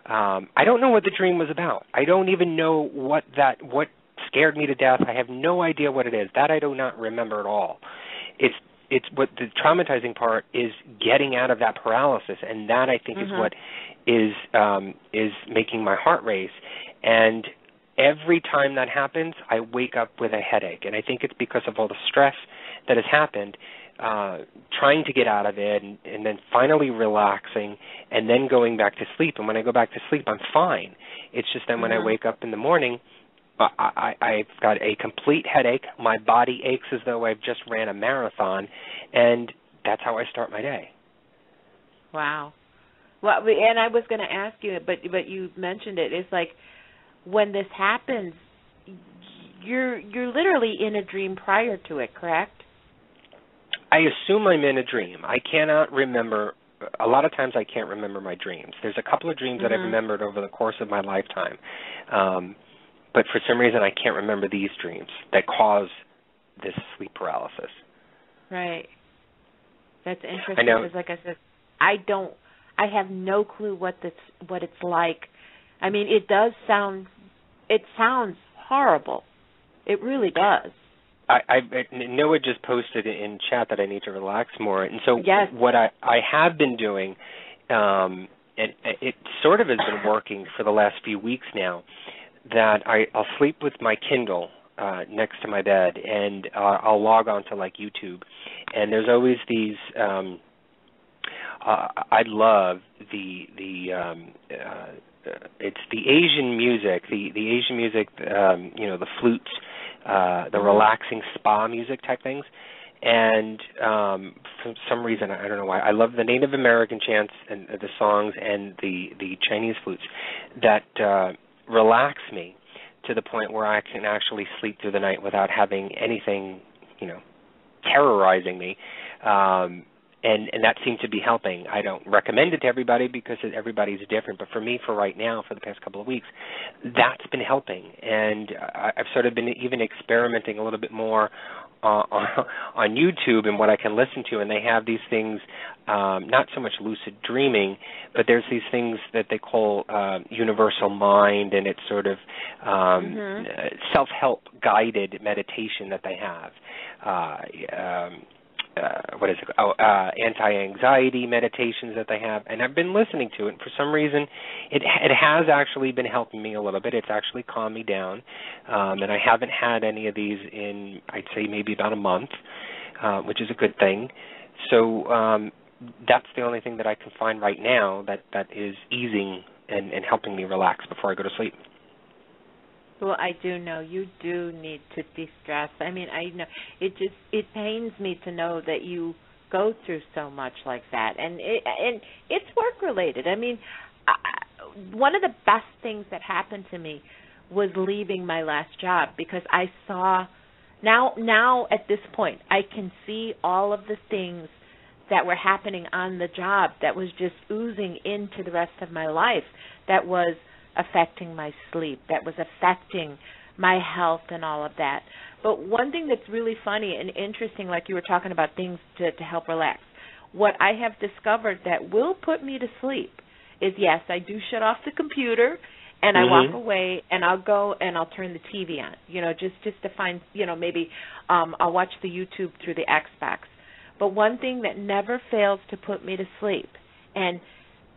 I don't know what the dream was about. I don't even know what scared me to death. I have no idea what it is. That I do not remember at all. It's what the traumatizing part is, getting out of that paralysis, and that I think is what is making my heart race. And every time that happens, I wake up with a headache, and I think it's because of all the stress that has happened, trying to get out of it, and then finally relaxing, and then going back to sleep. And when I go back to sleep, I'm fine. It's just then when I wake up in the morning, I've got a complete headache. My body aches as though I've just ran a marathon, and that's how I start my day. Wow. Well, and I was going to ask you, but you mentioned it. It's like when this happens, you're literally in a dream prior to it, correct? I assume I'm in a dream. I cannot remember. A lot of times I can't remember my dreams. There's a couple of dreams that I've remembered over the course of my lifetime. But for some reason I can't remember these dreams that cause this sleep paralysis. Right. That's interesting. I know. Because like I said, I have no clue what it's like. I mean, it sounds horrible. It really does. Noah just posted in chat that I need to relax more. And so yes. what I have been doing, and it sort of has been working for the last few weeks now, that I'll sleep with my Kindle next to my bed, and I'll log on to like YouTube. And there's always these, I love it's the Asian music, the Asian music, the flutes, the relaxing spa music type things. And for some reason, I don't know why, I love the Native American chants and the songs and the Chinese flutes that relax me to the point where I can actually sleep through the night without having anything, terrorizing me. And that seemed to be helping. I don't recommend it to everybody because everybody's different, but for me, for right now, for the past couple of weeks, that's been helping. And I've sort of been even experimenting a little bit more on YouTube and what I can listen to, and they have these things, not so much lucid dreaming, but there's these things that they call universal mind, and it's sort of self-help guided meditation that they have. What is it? Anti-anxiety meditations that they have, and I've been listening to it. And for some reason, it has actually been helping me a little bit. It's actually calmed me down, and I haven't had any of these in, I'd say, maybe about a month, which is a good thing. So that's the only thing that I can find right now that is easing and helping me relax before I go to sleep. Well, I do know you do need to de-stress. I mean, I know it pains me to know that you go through so much like that, and it's work related. I mean, one of the best things that happened to me was leaving my last job, because I saw now at this point I can see all of the things that were happening on the job that was just oozing into the rest of my life, that was affecting my sleep, that was affecting my health and all of that. But one thing that's really funny and interesting, like you were talking about things to help relax, what I have discovered that will put me to sleep is, yes, I do shut off the computer and I walk away and I'll go and I'll turn the TV on, just to find, maybe I'll watch the YouTube through the Xbox. But one thing that never fails to put me to sleep, and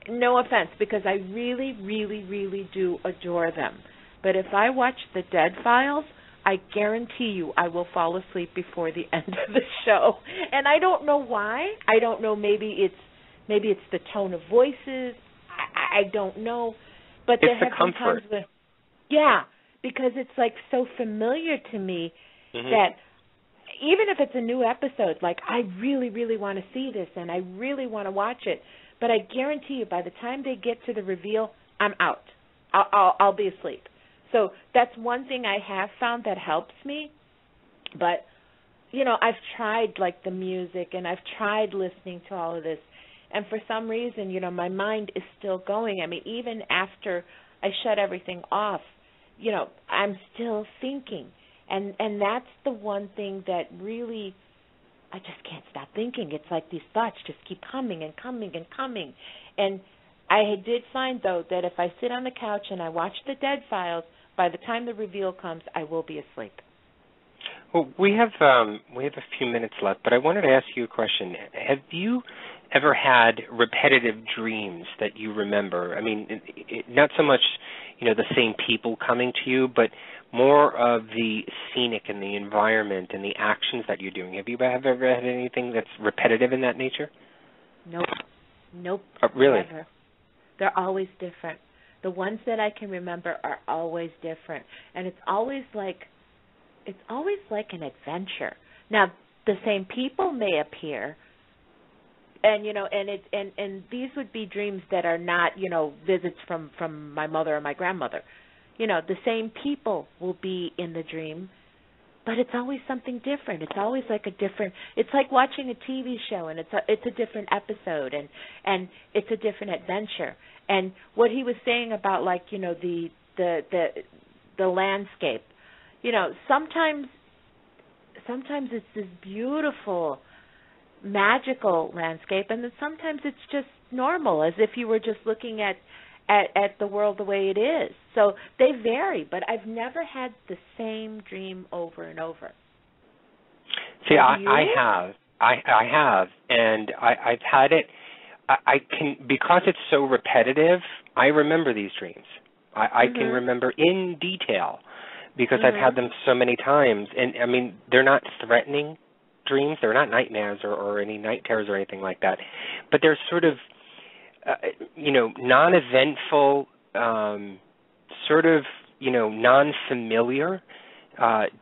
no offense, because I really, really, really do adore them, but if I watch the Dead Files, I guarantee you I will fall asleep before the end of the show. And I don't know why. I don't know. Maybe it's the tone of voices. I don't know. But there have been times where, because it's like so familiar to me that even if it's a new episode, like I really, really want to see this and I really want to watch it, but I guarantee you by the time they get to the reveal, I'm out. I'll be asleep. So that's one thing I have found that helps me. But, I've tried like the music and I've tried listening to all of this. And for some reason, my mind is still going. I mean, even after I shut everything off, I'm still thinking. And that's the one thing that really, I just can't stop thinking. It's like these thoughts just keep coming and coming and coming. And I did find, though, that if I sit on the couch and I watch the Dead Files, by the time the reveal comes, I will be asleep. Well, we have a few minutes left, but I wanted to ask you a question. Have you ever had repetitive dreams that you remember? I mean, not so much, the same people coming to you, but more of the scenic and the environment and the actions that you're doing. Have you ever had anything that's repetitive in that nature? Nope. Really? Never. They're always different. The ones that I can remember are always different, and it's always like an adventure. Now, the same people may appear, and and these would be dreams that are not, visits from my mother or my grandmother. The same people will be in the dream, but it's always something different. It's always like it's like watching a TV show, and it's a different episode, and it's a different adventure. And what he was saying about, like, the landscape, sometimes it's this beautiful, magical landscape, and then sometimes it's just normal, as if you were just looking at the world the way it is. So they vary, but I've never had the same dream over and over. See, I have, and I've had it. I can, because it's so repetitive, I remember these dreams. I can remember in detail because I've had them so many times. And, I mean, they're not threatening dreams. They're not nightmares or any night terrors or anything like that. But they're sort of, non-eventful, sort of, non-familiar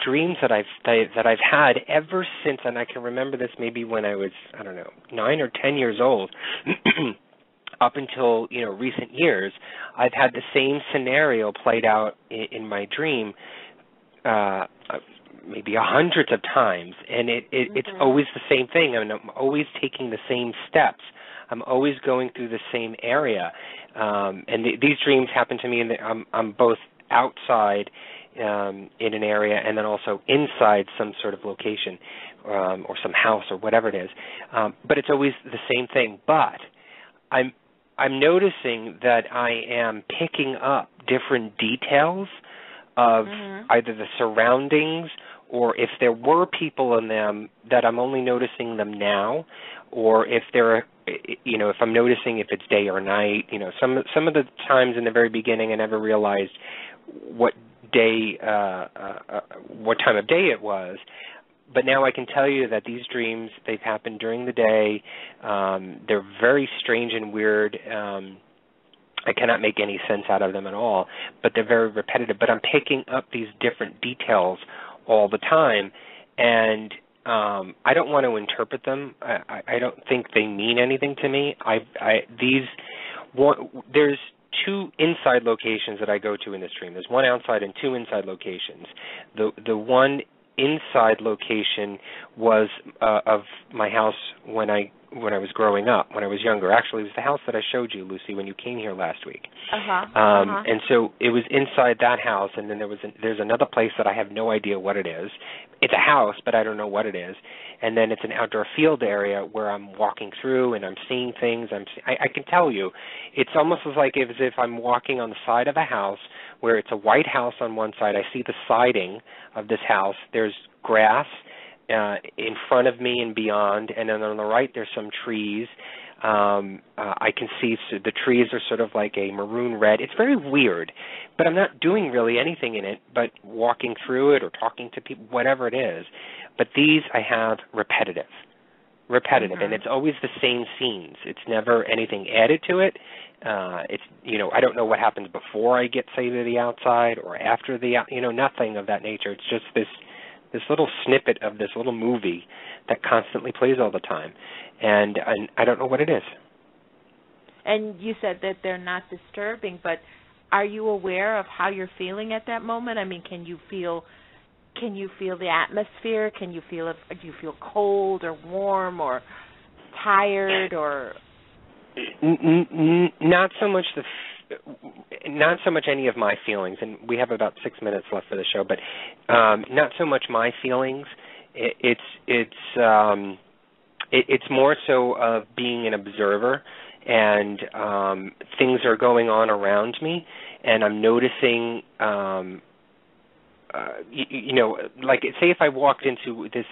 dreams that I've had ever since, and I can remember this maybe when I was, 9 or 10 years old, up until recent years. I've had the same scenario played out in my dream, maybe hundreds of times, and it's always the same thing. I mean, I'm always taking the same steps. I'm always going through the same area, and these dreams happen to me. I'm both outside in an area and then also inside some sort of location or some house or whatever it is. But it's always the same thing. But I'm noticing that I am picking up different details of either the surroundings or if there were people in them, that I'm only noticing them now, or if they're, if I'm noticing if it's day or night. Some of the times in the very beginning I never realized what time of day it was. But now I can tell you that these dreams, they've happened during the day. They're very strange and weird. I cannot make any sense out of them at all, but they're very repetitive. But I'm picking up these different details all the time, and I don't want to interpret them. I don't think they mean anything to me. There's 2 inside locations that I go to in this dream. There's 1 outside and 2 inside locations. The one inside location was of my house when I was growing up, when I was younger. Actually, it was the house that I showed you, Lucy, when you came here last week. And so it was inside that house, and then there's another place that I have no idea what it is. It's a house, but I don't know what it is. And then it's an outdoor field area where I'm walking through and I'm seeing things. I can tell you, it's almost as if I'm walking on the side of a house where it's a white house on one side. I see the siding of this house. There's grass in front of me and beyond, and then on the right there's some trees. I can see the trees are sort of like a maroon red. It's very weird, but I'm not doing really anything in it but walking through it or talking to people, whatever it is. But these I have repetitive, and it's always the same scenes. It's never anything added to it. It's I don't know what happens before I get, say, to the outside or after nothing of that nature. It's just this little snippet of this little movie that constantly plays all the time, and I don't know what it is. And you said that they're not disturbing, but are you aware of how you're feeling at that moment? I mean, can you feel the atmosphere? Do you feel cold or warm or tired or? Not so much any of my feelings, and we have about 6 minutes left for the show, but not so much my feelings. It's more so of being an observer and things are going on around me, and I'm noticing, like say if I walked into this,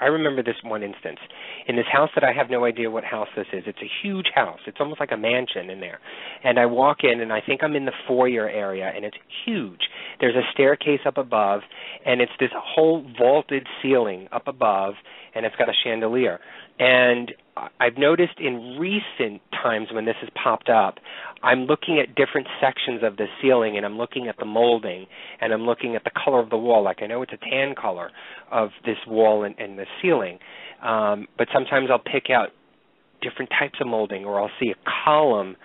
I remember this one instance in this house that I have no idea what house this is. It's a huge house. It's almost like a mansion in there. And I walk in, and I think I'm in the foyer area, and it's huge. There's a staircase up above, and it's this whole vaulted ceiling up above, and it's got a chandelier. And I've noticed in recent times when this has popped up, I'm looking at different sections of the ceiling, and I'm looking at the molding, and I'm looking at the color of the wall. Like I know it's a tan color of this wall and the ceiling, but sometimes I'll pick out different types of molding, or I'll see a column,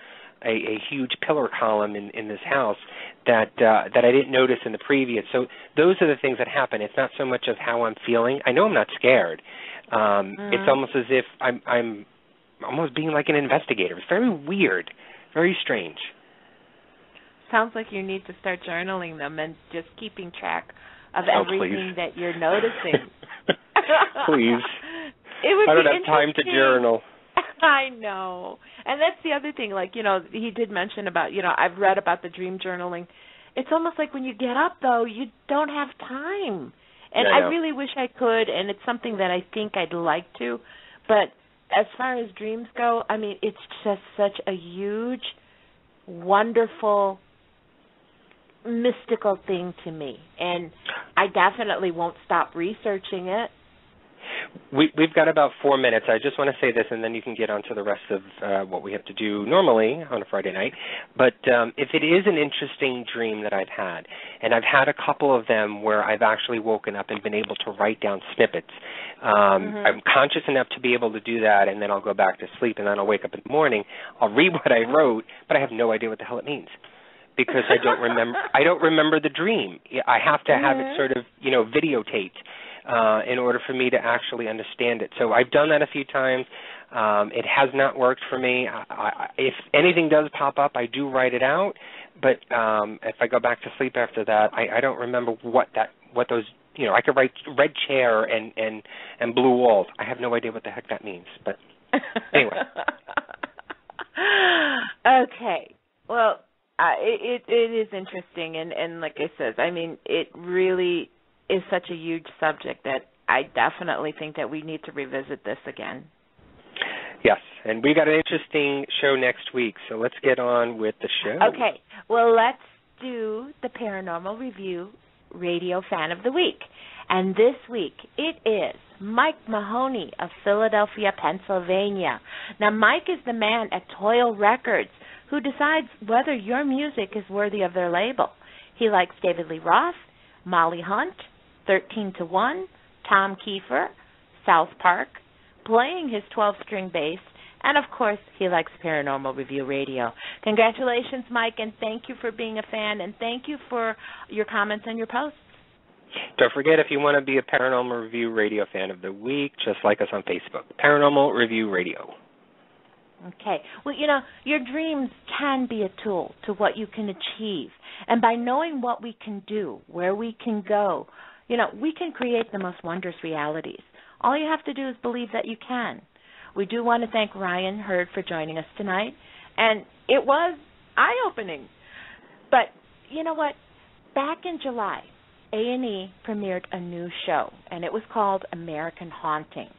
a huge pillar column in this house that I didn't notice in the previous. So those are the things that happen. It's not so much of how I'm feeling. I know I'm not scared. It's almost as if I'm almost being like an investigator. It's very weird, very strange. Sounds like you need to start journaling them and just keeping track of everything that you're noticing. Please. I don't have time to journal. I know. And that's the other thing, like, he did mention about, I've read about the dream journaling. It's almost like when you get up, though, you don't have time. And I really wish I could, and it's something that I think I'd like to. But as far as dreams go, I mean, it's just such a huge, wonderful, mystical thing to me. And I definitely won't stop researching it. We've got about 4 minutes. I just want to say this, and then you can get on to the rest of what we have to do normally on a Friday night. But if it is an interesting dream that I've had, and I've had a couple of them where I've actually woken up and been able to write down snippets, I'm conscious enough to be able to do that, and then I'll go back to sleep, and then I'll wake up in the morning. I'll read what I wrote, but I have no idea what the hell it means, because I don't remember. I don't remember the dream. I have to have it sort of, videotaped. In order for me to actually understand it. So I've done that a few times. It has not worked for me. If anything does pop up, I do write it out. But if I go back to sleep after that, I don't remember what those. I could write red chair and blue walls. I have no idea what the heck that means. But anyway. Okay. Well, it is interesting, and like I said, I mean, it really is such a huge subject that I definitely think that we need to revisit this again. Yes, and we got an interesting show next week, so let's get on with the show. Okay, well, let's do the Paranormal Review Radio Fan of the Week. And this week, it is Mike Mahoney of Philadelphia, Pennsylvania. Now, Mike is the man at Toil Records who decides whether your music is worthy of their label. He likes David Lee Roth, Molly Hunt, 13 to 1, Tom Kiefer, South Park, playing his 12-string bass, and, of course, he likes Paranormal Review Radio. Congratulations, Mike, and thank you for being a fan, and thank you for your comments and your posts. Don't forget, if you want to be a Paranormal Review Radio Fan of the Week, just like us on Facebook, Paranormal Review Radio. Okay. Well, your dreams can be a tool to what you can achieve. And by knowing what we can do, where we can go, we can create the most wondrous realities. All you have to do is believe that you can. We do want to thank Ryan Hurd for joining us tonight. And it was eye-opening. But you know what? Back in July, A&E premiered a new show, and it was called American Haunting.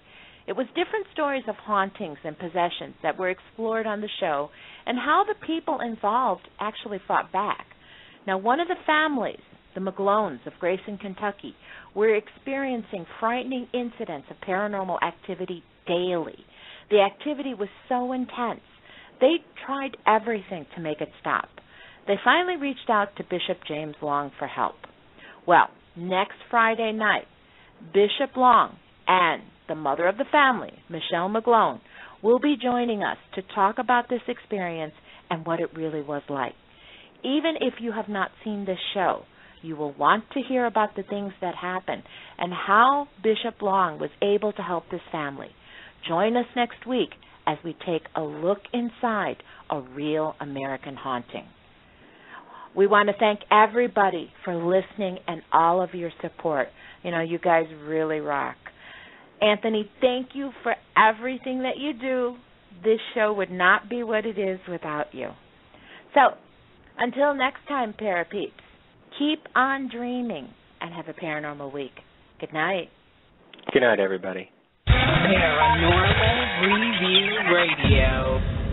It was different stories of hauntings and possessions that were explored on the show and how the people involved actually fought back. Now, one of the families, the McGlones of Grayson, Kentucky, were experiencing frightening incidents of paranormal activity daily. The activity was so intense, they tried everything to make it stop. They finally reached out to Bishop James Long for help. Well, next Friday night, Bishop Long and the mother of the family, Michelle McGlone, will be joining us to talk about this experience and what it really was like. Even if you have not seen this show, you will want to hear about the things that happened and how Bishop Long was able to help this family. Join us next week as we take a look inside a real American haunting. We want to thank everybody for listening and all of your support. You guys really rock. Anthony, thank you for everything that you do. this show would not be what it is without you. So, until next time, Parapeeps, keep on dreaming and have a paranormal week. Good night. Good night, everybody. Paranormal Review Radio.